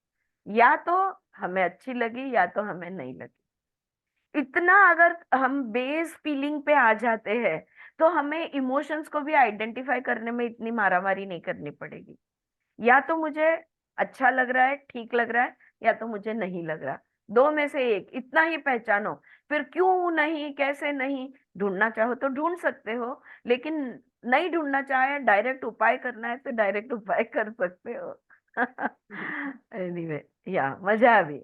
या तो हमें अच्छी लगी या तो हमें नहीं लगी। इतना अगर हम बेस फीलिंग पे आ जाते हैं तो हमें इमोशंस को भी आइडेंटिफाई करने में इतनी मारामारी नहीं करनी पड़ेगी। या तो मुझे अच्छा लग रहा है, ठीक लग रहा है, या तो मुझे नहीं लग रहा, दो में से एक, इतना ही पहचानो फिर क्यों नहीं, कैसे नहीं, ढूंढना चाहो तो ढूंढ सकते हो, लेकिन नहीं ढूंढना चाहे, डायरेक्ट उपाय करना है तो डायरेक्ट उपाय कर सकते हो। एनीवे, या मजा आ भी।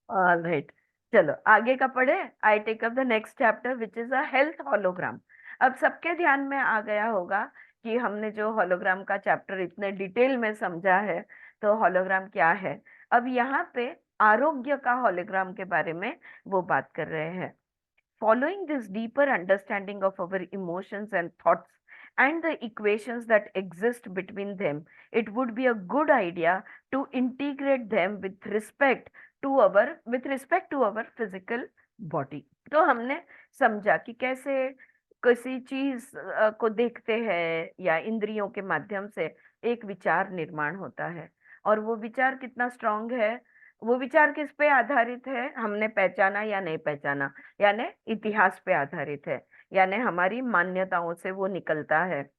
ऑल राइट, चलो आगे का पढ़े। I take up the next chapter which is a health hologram. अब सबके ध्यान में आ गया होगा कि हमने जो हॉलोग्राम का चैप्टर इतने डिटेल में समझा है, तो हॉलोग्राम क्या है। अब यहाँ पे आरोग्य का हॉलोग्राम के बारे में वो बात कर रहे हैं। Following this deeper understanding of our emotions and thoughts and the equations that exist between them, it would be a good idea to integrate them with respect to our physical body. तो हमने समझा कि कैसे किसी चीज को देखते हैं या इंद्रियों के माध्यम से एक विचार निर्माण होता है, और वो विचार कितना स्ट्रांग है, वो विचार किस पे आधारित है, हमने पहचाना या नहीं पहचाना, यानी इतिहास पे आधारित है, यानी हमारी मान्यताओं से वो निकलता है।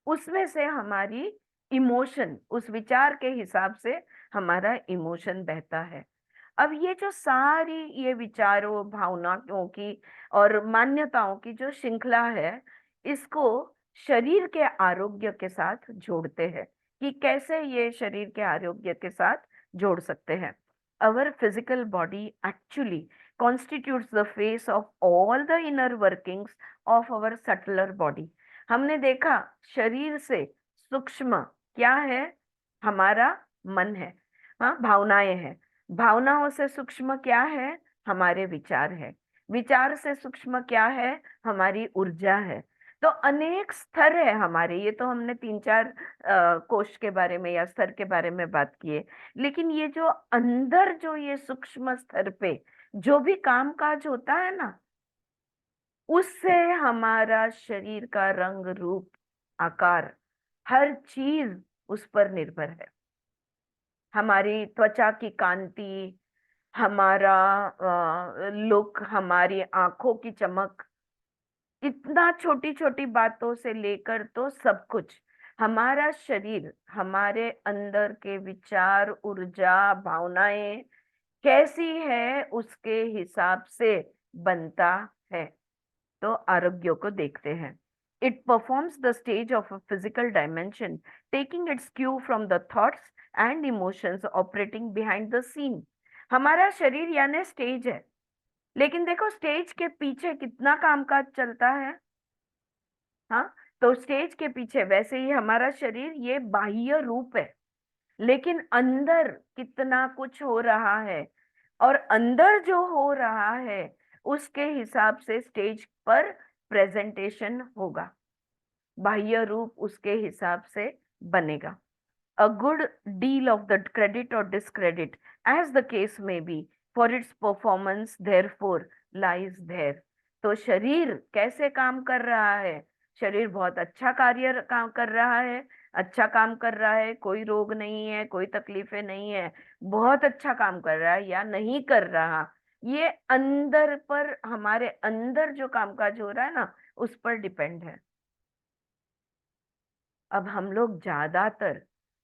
उसमें से हमारी इमोशन, उस विचार के हिसाब से हमारा इमोशन बहता है। अब ये जो सारी ये विचारों, भावनाओं की और मान्यताओं की जो श्रृंखला है, इसको शरीर के आरोग्य के साथ जोड़ते हैं कि कैसे ये शरीर के आरोग्य के साथ जोड़ सकते हैं। Our physical body actually constitutes the face of all the inner workings of our subtler body. हमने देखा शरीर से सूक्ष्म क्या है, हमारा मन है, हाँ, भावनाएं हैं, भावनाओं से सूक्ष्म क्या है, हमारे विचार है, विचार से सूक्ष्म क्या है, हमारी ऊर्जा है। तो अनेक स्तर है हमारे, ये तो हमने 3-4 कोश के बारे में या स्तर के बारे में बात की है, लेकिन ये जो अंदर जो ये सूक्ष्म स्तर पे जो भी काम काज होता है ना, उससे हमारा शरीर का रंग, रूप, आकार, हर चीज उस पर निर्भर है। हमारी त्वचा की कांति, हमारा लुक, हमारी आंखों की चमक, इतना छोटी छोटी बातों से लेकर तो सब कुछ, हमारा शरीर, हमारे अंदर के विचार, ऊर्जा, भावनाएं कैसी है, उसके हिसाब से बनता है। तो आरोग्य को देखते हैं। It performs the stage of a physical dimension, taking its cue from the thoughts and emotions operating behind the scene. हमारा शरीर यानी स्टेज है, लेकिन देखो स्टेज के पीछे कितना कामकाज चलता है। हाँ, तो स्टेज के पीछे वैसे ही हमारा शरीर ये बाह्य रूप है, लेकिन अंदर कितना कुछ हो रहा है, और अंदर जो हो रहा है उसके हिसाब से स्टेज पर प्रेजेंटेशन होगा, बाह्य रूप उसके हिसाब से बनेगा। A good deal of the credit or discredit, as the case may be, for its performance therefore lies there. तो शरीर कैसे काम कर रहा है, शरीर बहुत अच्छा काम कर रहा है, अच्छा काम कर रहा है, कोई रोग नहीं है, कोई तकलीफें नहीं है, बहुत अच्छा काम कर रहा है या नहीं कर रहा, ये अंदर पर, हमारे अंदर जो कामकाज हो रहा है ना, उस पर डिपेंड है। अब हम लोग ज्यादातर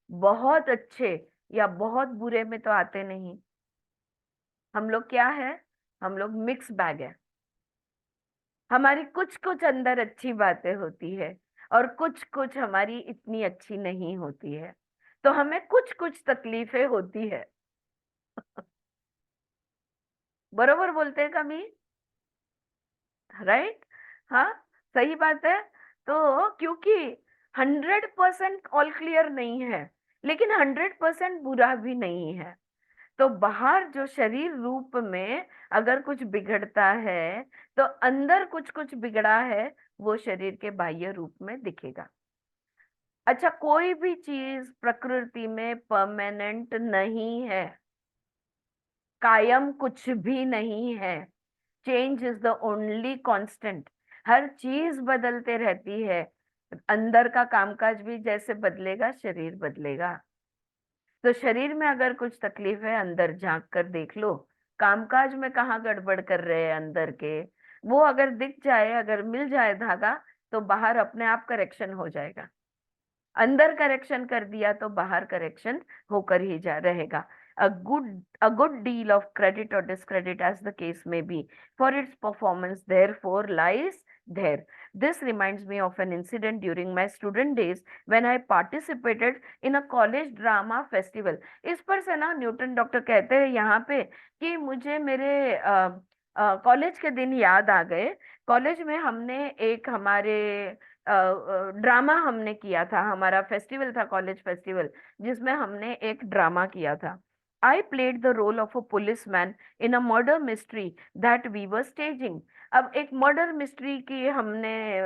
बहुत अच्छे या बहुत बुरे में तो आते नहीं, हम लोग क्या है, हम लोग मिक्स बैग है। हमारी कुछ कुछ अंदर अच्छी बातें होती है और कुछ कुछ हमारी इतनी अच्छी नहीं होती है, तो हमें कुछ कुछ तकलीफें होती है। बरोबर बोलते हैं कभी, राइट? हाँ, सही बात है। तो क्योंकि 100% ऑल क्लियर नहीं है, लेकिन 100% बुरा भी नहीं है, तो बाहर जो शरीर रूप में अगर कुछ बिगड़ता है, तो अंदर कुछ कुछ बिगड़ा है, वो शरीर के बाह्य रूप में दिखेगा। अच्छा, कोई भी चीज प्रकृति में परमानेंट नहीं है, कायम कुछ भी नहीं है। Change is the only constant. हर चीज बदलते रहती है, अंदर का कामकाज भी जैसे बदलेगा, शरीर बदलेगा। तो शरीर में अगर कुछ तकलीफ है, अंदर झांक कर देख लो, कामकाज में कहाँ गड़बड़ कर रहे हैं अंदर के, वो अगर दिख जाए, अगर मिल जाए धागा, तो बाहर अपने आप करेक्शन हो जाएगा। अंदर करेक्शन कर दिया तो बाहर करेक्शन होकर ही रहेगा। a good deal of credit or discredit as the case may be for its performance therefore lies there. This reminds me of an incident during my student days when I participated in a college drama festival. इस पर से ना Newton doctor कहते हैं यहाँ पे कि मुझे मेरे कॉलेज के दिन याद आ गए। कॉलेज में हमने एक हमारे ड्रामा हमने किया था, हमारा फेस्टिवल था कॉलेज फेस्टिवल, जिसमें हमने एक ड्रामा किया था। I played the role of a policeman in a murder mystery that we were staging. अब एक मर्डर मिस्ट्री की हमने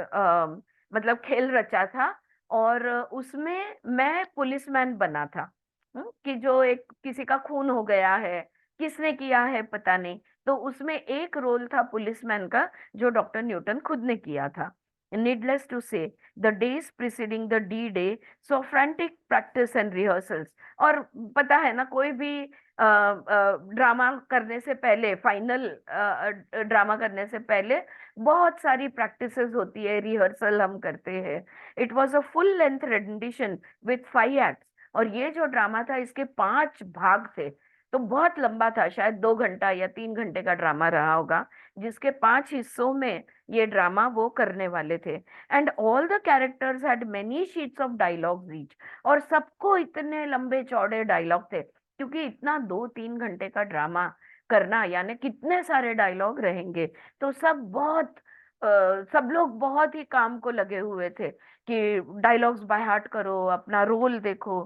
मतलब खेल रचा था और उसमें मैं पुलिसमैन बना था। कि जो एक किसी का खून हो गया है, किसने किया है पता नहीं, तो उसमें एक रोल था पुलिसमैन का जो डॉक्टर न्यूटन खुद ने किया था। Needless to say, the days preceding the D-Day saw frantic practice and rehearsals. और पता है ना, कोई भी ड्रामा करने से पहले, फाइनल ड्रामा करने से पहले बहुत सारी प्रैक्टिसेस होती है, रिहर्सल हम करते हैं। It was a full length rendition with 5 acts. और ये जो ड्रामा था इसके 5 भाग थे, तो बहुत लंबा था, शायद 2 घंटा या 3 घंटे का ड्रामा रहा होगा, जिसके 5 हिस्सों में ये ड्रामा वो करने वाले थे। And all the characters had many sheets of dialogues each. और सबको इतने लंबे चौड़े डायलॉग थे, क्योंकि इतना 2-3 घंटे का ड्रामा करना यानी कितने सारे डायलॉग रहेंगे, तो सब लोग बहुत ही काम को लगे हुए थे कि डायलॉग्स बाय हार्ट करो, अपना रोल देखो।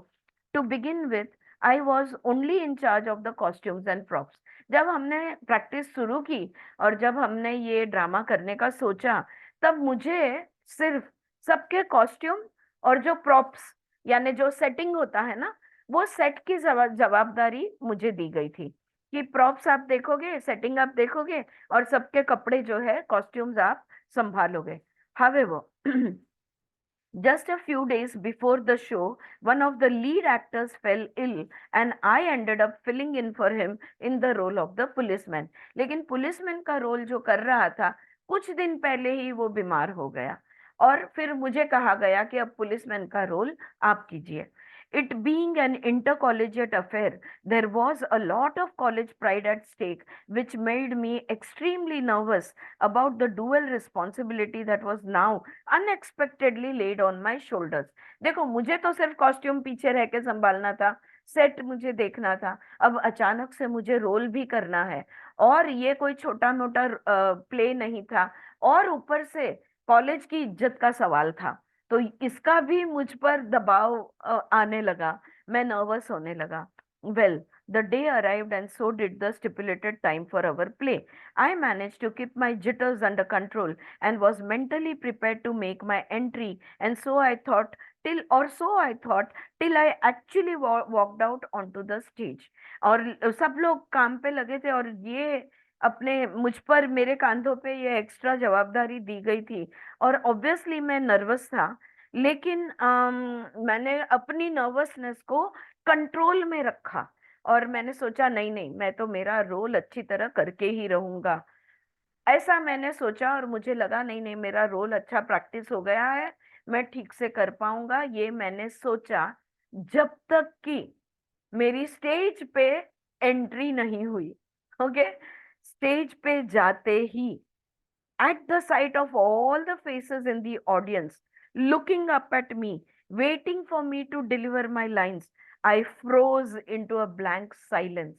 To begin with I was only in charge of the costumes and props. जब हमने प्रैक्टिस शुरू की और जब हमने ये ड्रामा करने का सोचा, तब मुझे सिर्फ सबके कॉस्ट्यूम और जो प्रॉप्स यानी जो सेटिंग होता है ना, वो सेट की जवाबदारी मुझे दी गई थी कि प्रॉप्स आप देखोगे, सेटिंग आप देखोगे और सबके कपड़े जो है कॉस्ट्यूम्स आप संभालोगे। However, just a few days before the show, one of the lead actors fell ill and I ended up filling in for him in the role of the policeman. लेकिन policeman का role जो कर रहा था, कुछ दिन पहले ही वो बीमार हो गया और फिर मुझे कहा गया कि अब पुलिसमैन का रोल आप कीजिए। It being an intercollegiate affair, there was a lot of college pride at stake, which made me extremely nervous about the dual responsibility that was now unexpectedly laid on my shoulders. देखो, मुझे तो सिर्फ costume पीछे रह के संभालना था, set मुझे देखना था, अब अचानक से मुझे रोल भी करना है और ये कोई छोटा मोटा प्ले नहीं था और ऊपर से कॉलेज की इज्जत का सवाल था, तो इसका भी मुझ पर दबाव आने लगा, मैं नर्वस होने लगा। Well, the day arrived and so did the stipulated time for our play. I managed to keep my jitters under control and was mentally prepared to make my entry, and so I thought till I actually walked out onto the stage. और सब लोग काम पे लगे थे और ये अपने मुझ पर, मेरे कांधों पे ये एक्स्ट्रा जवाबदारी दी गई थी और ऑब्वियसली मैं नर्वस था, लेकिन मैंने अपनी नर्वसनेस को कंट्रोल में रखा और मैंने सोचा नहीं नहीं, मैं तो मेरा रोल अच्छी तरह करके ही रहूंगा, ऐसा मैंने सोचा और मुझे लगा नहीं नहीं, मेरा रोल अच्छा प्रैक्टिस हो गया है, मैं ठीक से कर पाऊंगा, ये मैंने सोचा जब तक कि मेरी स्टेज पे एंट्री नहीं हुई। ओके, स्टेज पे जाते ही, at the sight of all the faces in the audience looking up at me, waiting for me to deliver my lines, I froze into a blank silence.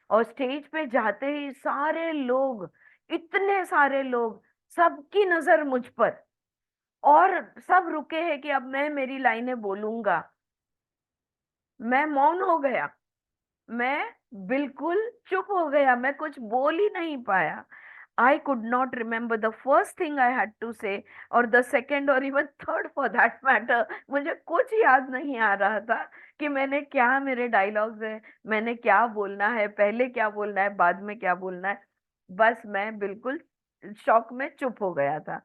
और stage पे जाते ही सारे लोग, इतने सारे लोग, सबकी नजर मुझ पर और सब रुके हैं कि अब मैं मेरी लाइनें बोलूंगा। मैं मौन हो गया, मैं बिल्कुल चुप हो गया, मैं कुछ बोल ही नहीं पाया। I could not remember the first thing I had to say or the second or even third for that matter. मुझे कुछ याद नहीं आ रहा था कि मैंने क्या, मेरे डायलॉग्स है, मैंने क्या बोलना है, पहले क्या बोलना है, बाद में क्या बोलना है, बस मैं बिल्कुल शॉक में चुप हो गया था।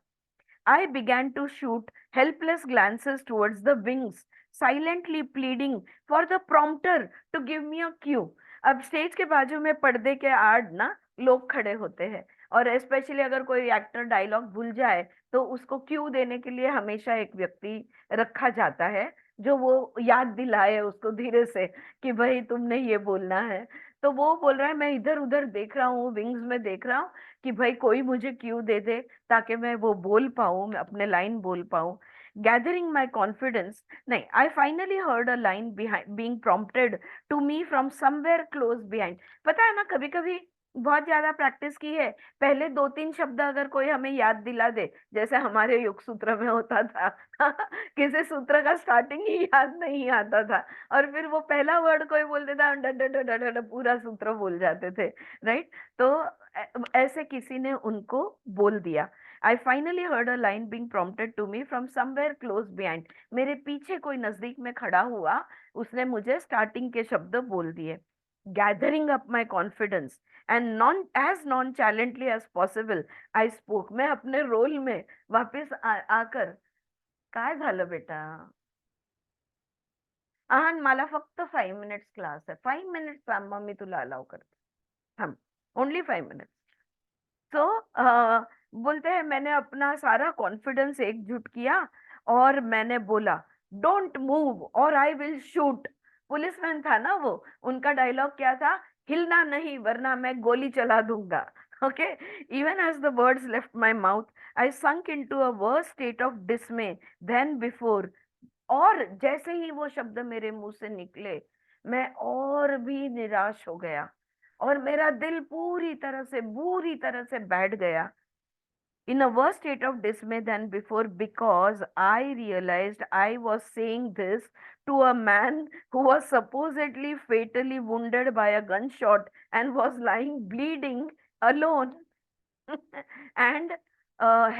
I began to shoot helpless glances towards the wings, silently pleading for the prompter to give me a cue. अब स्टेज के बाजू में पर्दे के आड़ ना लोग खड़े होते हैं और स्पेशली अगर कोई एक्टर डायलॉग भूल जाए तो उसको क्यू देने के लिए हमेशा एक व्यक्ति रखा जाता है जो वो याद दिलाए उसको धीरे से कि भाई तुमने ये बोलना है। तो वो बोल रहा है मैं इधर उधर देख रहा हूँ, विंग्स में देख रहा हूँ कि भाई कोई मुझे क्यू दे दे ताकि मैं वो बोल पाऊँ, मैं अपने लाइन बोल पाऊँ। गैदरिंग माई कॉन्फिडेंस, नहीं, I finally heard a line behind being prompted to me from somewhere close behind. पता है ना, कभी कभी बहुत ज्यादा प्रैक्टिस की है, पहले 2-3 शब्द अगर कोई हमें याद दिला दे, जैसे हमारे योग सूत्र में होता था किसी सूत्र का स्टार्टिंग ही याद नहीं आता था, और फिर वो पहला वर्ड कोई बोल देता, पूरा सूत्र बोल जाते थे, राइट। तो ऐसे किसी ने उनको बोल दिया। I finally heard a line being prompted to me from somewhere close behind. मेरे पीछे कोई नजदीक में खड़ा हुआ, उसने मुझे स्टार्टिंग के शब्द बोल दिए। Gathering up my confidence and nonchalantly as possible I spoke. मैं अपने रोल में वापस आकर, काय झालं बेटा? मला फक्त 5 मिनिट्स क्लास आहे, 5 मिनिट्स थांब, मग मी तुला अलाउ करते, थांब, ओनली 5 मिनिट्स। तो बोलते हैं मैंने अपना सारा कॉन्फिडेंस एकजुट किया और मैंने बोला, डोंट मूव और आई विल शूट। पुलिसमैन था ना वो, उनका डायलॉग क्या था, हिलना नहीं वरना मैं गोली चला दूंगा। Okay, even as the words left my mouth I sunk into a worse state of dismay than before. और जैसे ही वो शब्द मेरे मुंह से निकले, मैं और भी निराश हो गया और मेरा दिल बुरी तरह से बैठ गया। In a worse state of dismay than before, because I realized I was saying this to a man who was supposedly fatally wounded by a gunshot and was lying bleeding alone and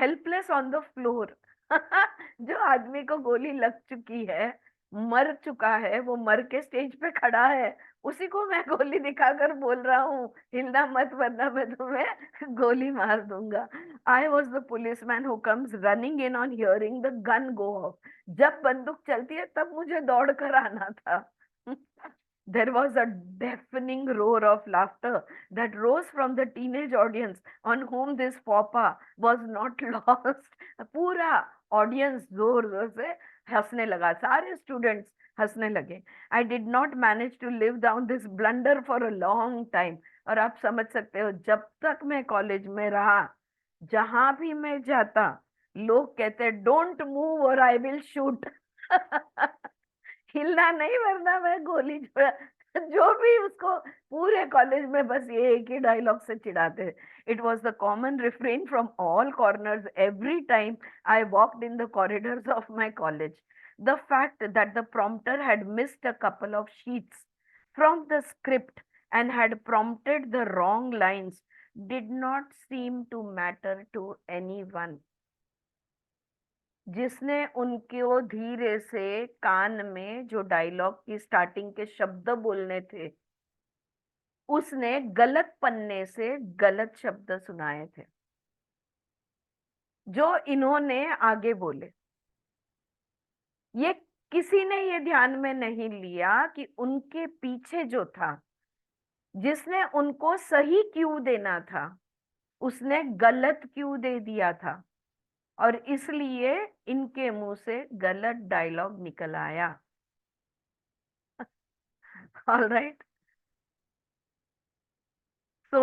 helpless on the floor. जो आदमी को गोली लग चुकी है, मर चुका है, वो मर के स्टेज पे खड़ा है, उसी को मैं गोली दिखाकर बोल रहा हूँ हिलना मत वरना मैं तुम्हें गोली मार दूंगा। I was the police man who comes running in on hearing the gonna go of. जब बंदूक चलती है तब मुझे दौड़ कर आना था। There was a deafening roar of laughter that rose from the teenage audience on whom this faux pas was not lost. पूरा ऑडियंस जोर जोर से हंसने लगा, सारे स्टूडेंट्स हंसने लगे। I did not manage to live down this blunder for a long time. और आप समझ सकते हो, जब तक मैं कॉलेज में रहा, जहां भी मैं जाता, लोग कहते डोंट मूव और आई विल शूट। हिलना नहीं वरना मैं गोली छोड़ा। जो भी उसको पूरे कॉलेज में बस ये एक ही डायलॉग से चिढ़ाते। It was the common refrain from all corners every time I walked in the corridors of my college. The fact that the prompter had missed a couple of sheets from the script and had prompted the wrong lines did not seem to matter to anyone. जिसने उनको धीरे से कान में जो dialogue की starting के शब्द बोलने थे, उसने गलत पन्ने से गलत शब्द सुनाए थे जो इन्होंने आगे बोले। ये किसी ने ये ध्यान में नहीं लिया कि उनके पीछे जो था, जिसने उनको सही क्यू देना था, उसने गलत क्यू दे दिया था और इसलिए इनके मुंह से गलत डायलॉग निकल आया। All right, so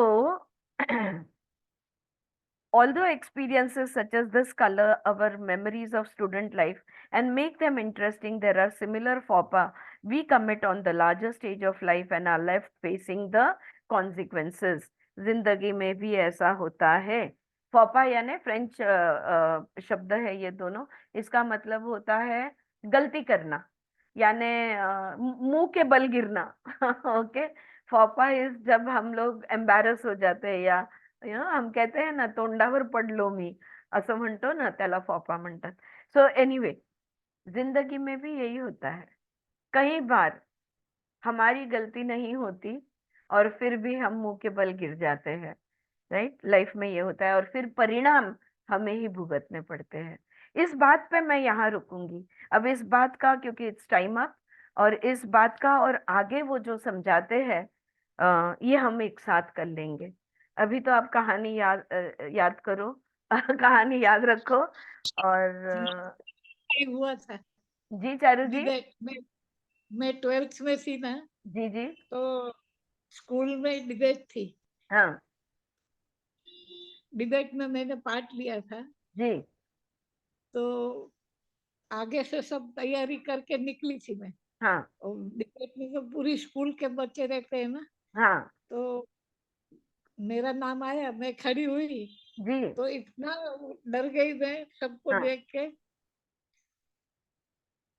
although experiences such as this color our memories of student life and make them interesting, there are similar faux pas we commit on the larger stage of life and are left facing the consequences. जिंदगी में भी ऐसा होता है। फॉपा यानी French शब्द है ये दोनों, इसका मतलब होता है गलती करना, यानी मुंह के बल गिरना। ओके, फॉपा इज जब हम लोग एम्बैरस हो जाते हैं, या हम कहते हैं ना तोंडावर पडलो मी, असं म्हणतो ना, त्याला फॉपा म्हणतात। सो एनीवे, जिंदगी में भी यही होता है, कई बार हमारी गलती नहीं होती और फिर भी हम मुंह के बल गिर जाते हैं, राइट। लाइफ में ये होता है और फिर परिणाम हमें ही भुगतने पड़ते हैं। इस बात पे मैं यहाँ रुकूंगी अब, इस बात का, क्योंकि इट्स टाइम अप, और इस बात का और आगे वो जो समझाते हैं ये हम एक साथ कर लेंगे। अभी तो आप कहानी याद करो, कहानी याद रखो और हुआ था। जी चारू जी। देख मैं 12th में थी ना, जी जी। तो स्कूल में डिबेट थी। हाँ डिबेट में मैंने पार्ट लिया था, जी। तो आगे से सब तैयारी करके निकली थी मैं। हाँ और डिबेट में तो पूरी स्कूल के बच्चे रहते हैं ना, हाँ तो मेरा नाम आया, मैं खड़ी हुई, जी। तो इतना डर गई मैं सबको हाँ देख के।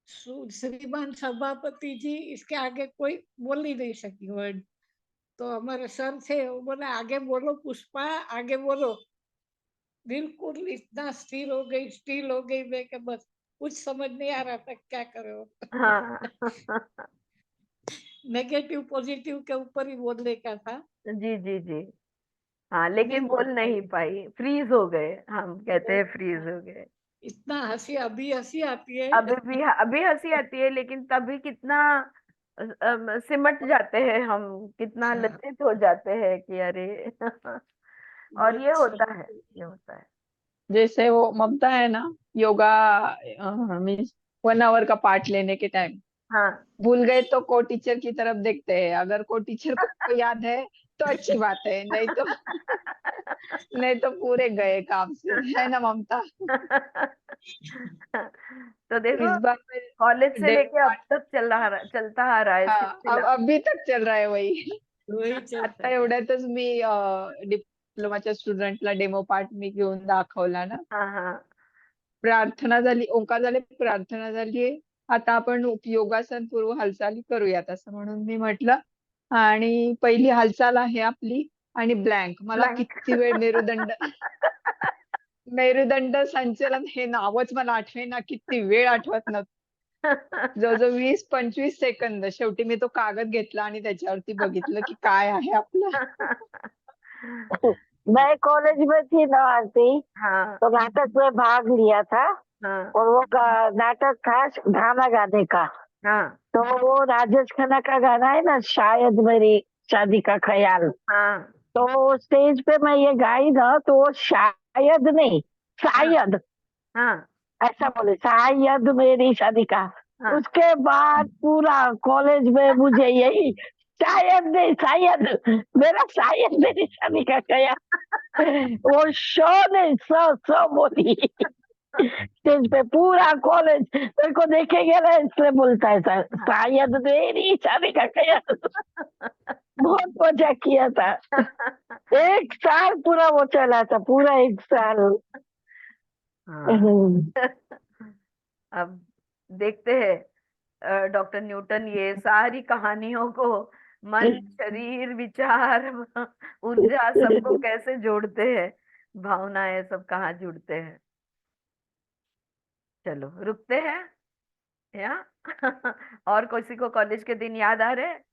श्रीमान सभापति जी, इसके आगे कोई बोल ही नहीं सकी वर्ड। तो हमारे सर थे, वो बोले आगे बोलो पुष्पा, आगे बोलो। बिल्कुल इतना स्थिर हो गई मैं कि बस कुछ समझ नहीं आ रहा था क्या करो। हाँ नेगेटिव पॉजिटिव के ऊपर ही बोलने का था, जी जी जी। हाँ नहीं लेकिन बोल बोल नहीं पाई। पाई, फ्रीज हो गए, हम कहते हैं फ्रीज हो गए। इतना अभी हंसी आती है। अभी हंसी आती है, लेकिन तभी कितना सिमट जाते हैं हम, कितना हाँ, लज्जित हो जाते हैं कि अरे और ये बहुत होता है, सब- ये होता है। जैसे वो ममता है ना, योगा मीन्स 1 आवर का पार्ट लेने के टाइम हाँ भूल गए तो को टीचर की तरफ देखते हैं, अगर को टीचर को याद है तो अच्छी बात है, नहीं तो पूरे गए काम से, है ना ममता? तो देखो, इस बार में कॉलेज से डेमो लेके अब पार्ट, तक चलता आ रहा है हाँ अब सिलसिला। अभी तक चल रहा है वही. वही चलता आता है। एवढ्यातच मी डिप्लोमाच्या स्टुडंटला डेमो पार्ट मी घेऊन दाखवला ना. हाँ हाँ प्रार्थना झाली, ओंकार झाले, प्रार्थना झालीये, आता आपण योगासन पूर्व हालचाली करूयात असं म्हणून मी म्हटलं. आणि पहिली हालचाल आहे आपली आणि ब्लँक. मला ब्लैंक। किती वेळ मेरुदंड संचलन हे नावच मला आठवेना, किती वेळ आठवत नव्हतं. जवळजवळ 20-25 सेकंद. शेवटी मी तो कागद घेतला आणि त्याच्यावरती बघितलं की काय आहे आपलं. मैं कॉलेज में थी ना आंटी, हाँ तो नाटक में भाग लिया था, हाँ और वो नाटक था गाना गाने का। हाँ तो वो राजेश खन्ना का गाना है ना, शायद मेरी शादी का ख्याल। हाँ तो स्टेज पे मैं ये गाई ना, तो वो शायद नहीं, शायद हाँ ऐसा बोले, शायद मेरी शादी का। हाँ उसके बाद पूरा कॉलेज में मुझे यही, शायद नहीं, शायद मेरा, शायद मेरी शादी का ख्याल। वो शो ने सो बोली स्टेज पे, पूरा कॉलेज मेरे को देखेंगे ना इसलिए बोलता है सर, शायद मेरी शादी का ख्याल। बहुत मजा किया था, 1 साल पूरा वो चला था, पूरा 1 साल। हाँ। अब देखते हैं डॉक्टर न्यूटन ये सारी कहानियों को मन, शरीर, विचार, ऊर्जा सबको कैसे जोड़ते हैं, भावनाएं सब कहाँ जुड़ते हैं। चलो रुकते हैं या और किसी को कॉलेज के दिन याद आ रहे हैं?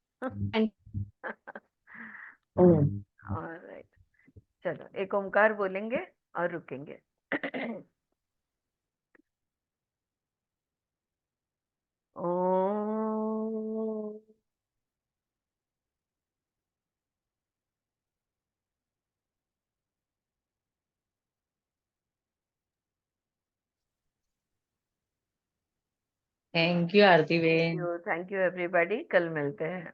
ऑलराइट, चलो एक ओमकार बोलेंगे और रुकेंगे। ओम। Thank you Aarti ben. Thank you everybody, कल मिलते हैं।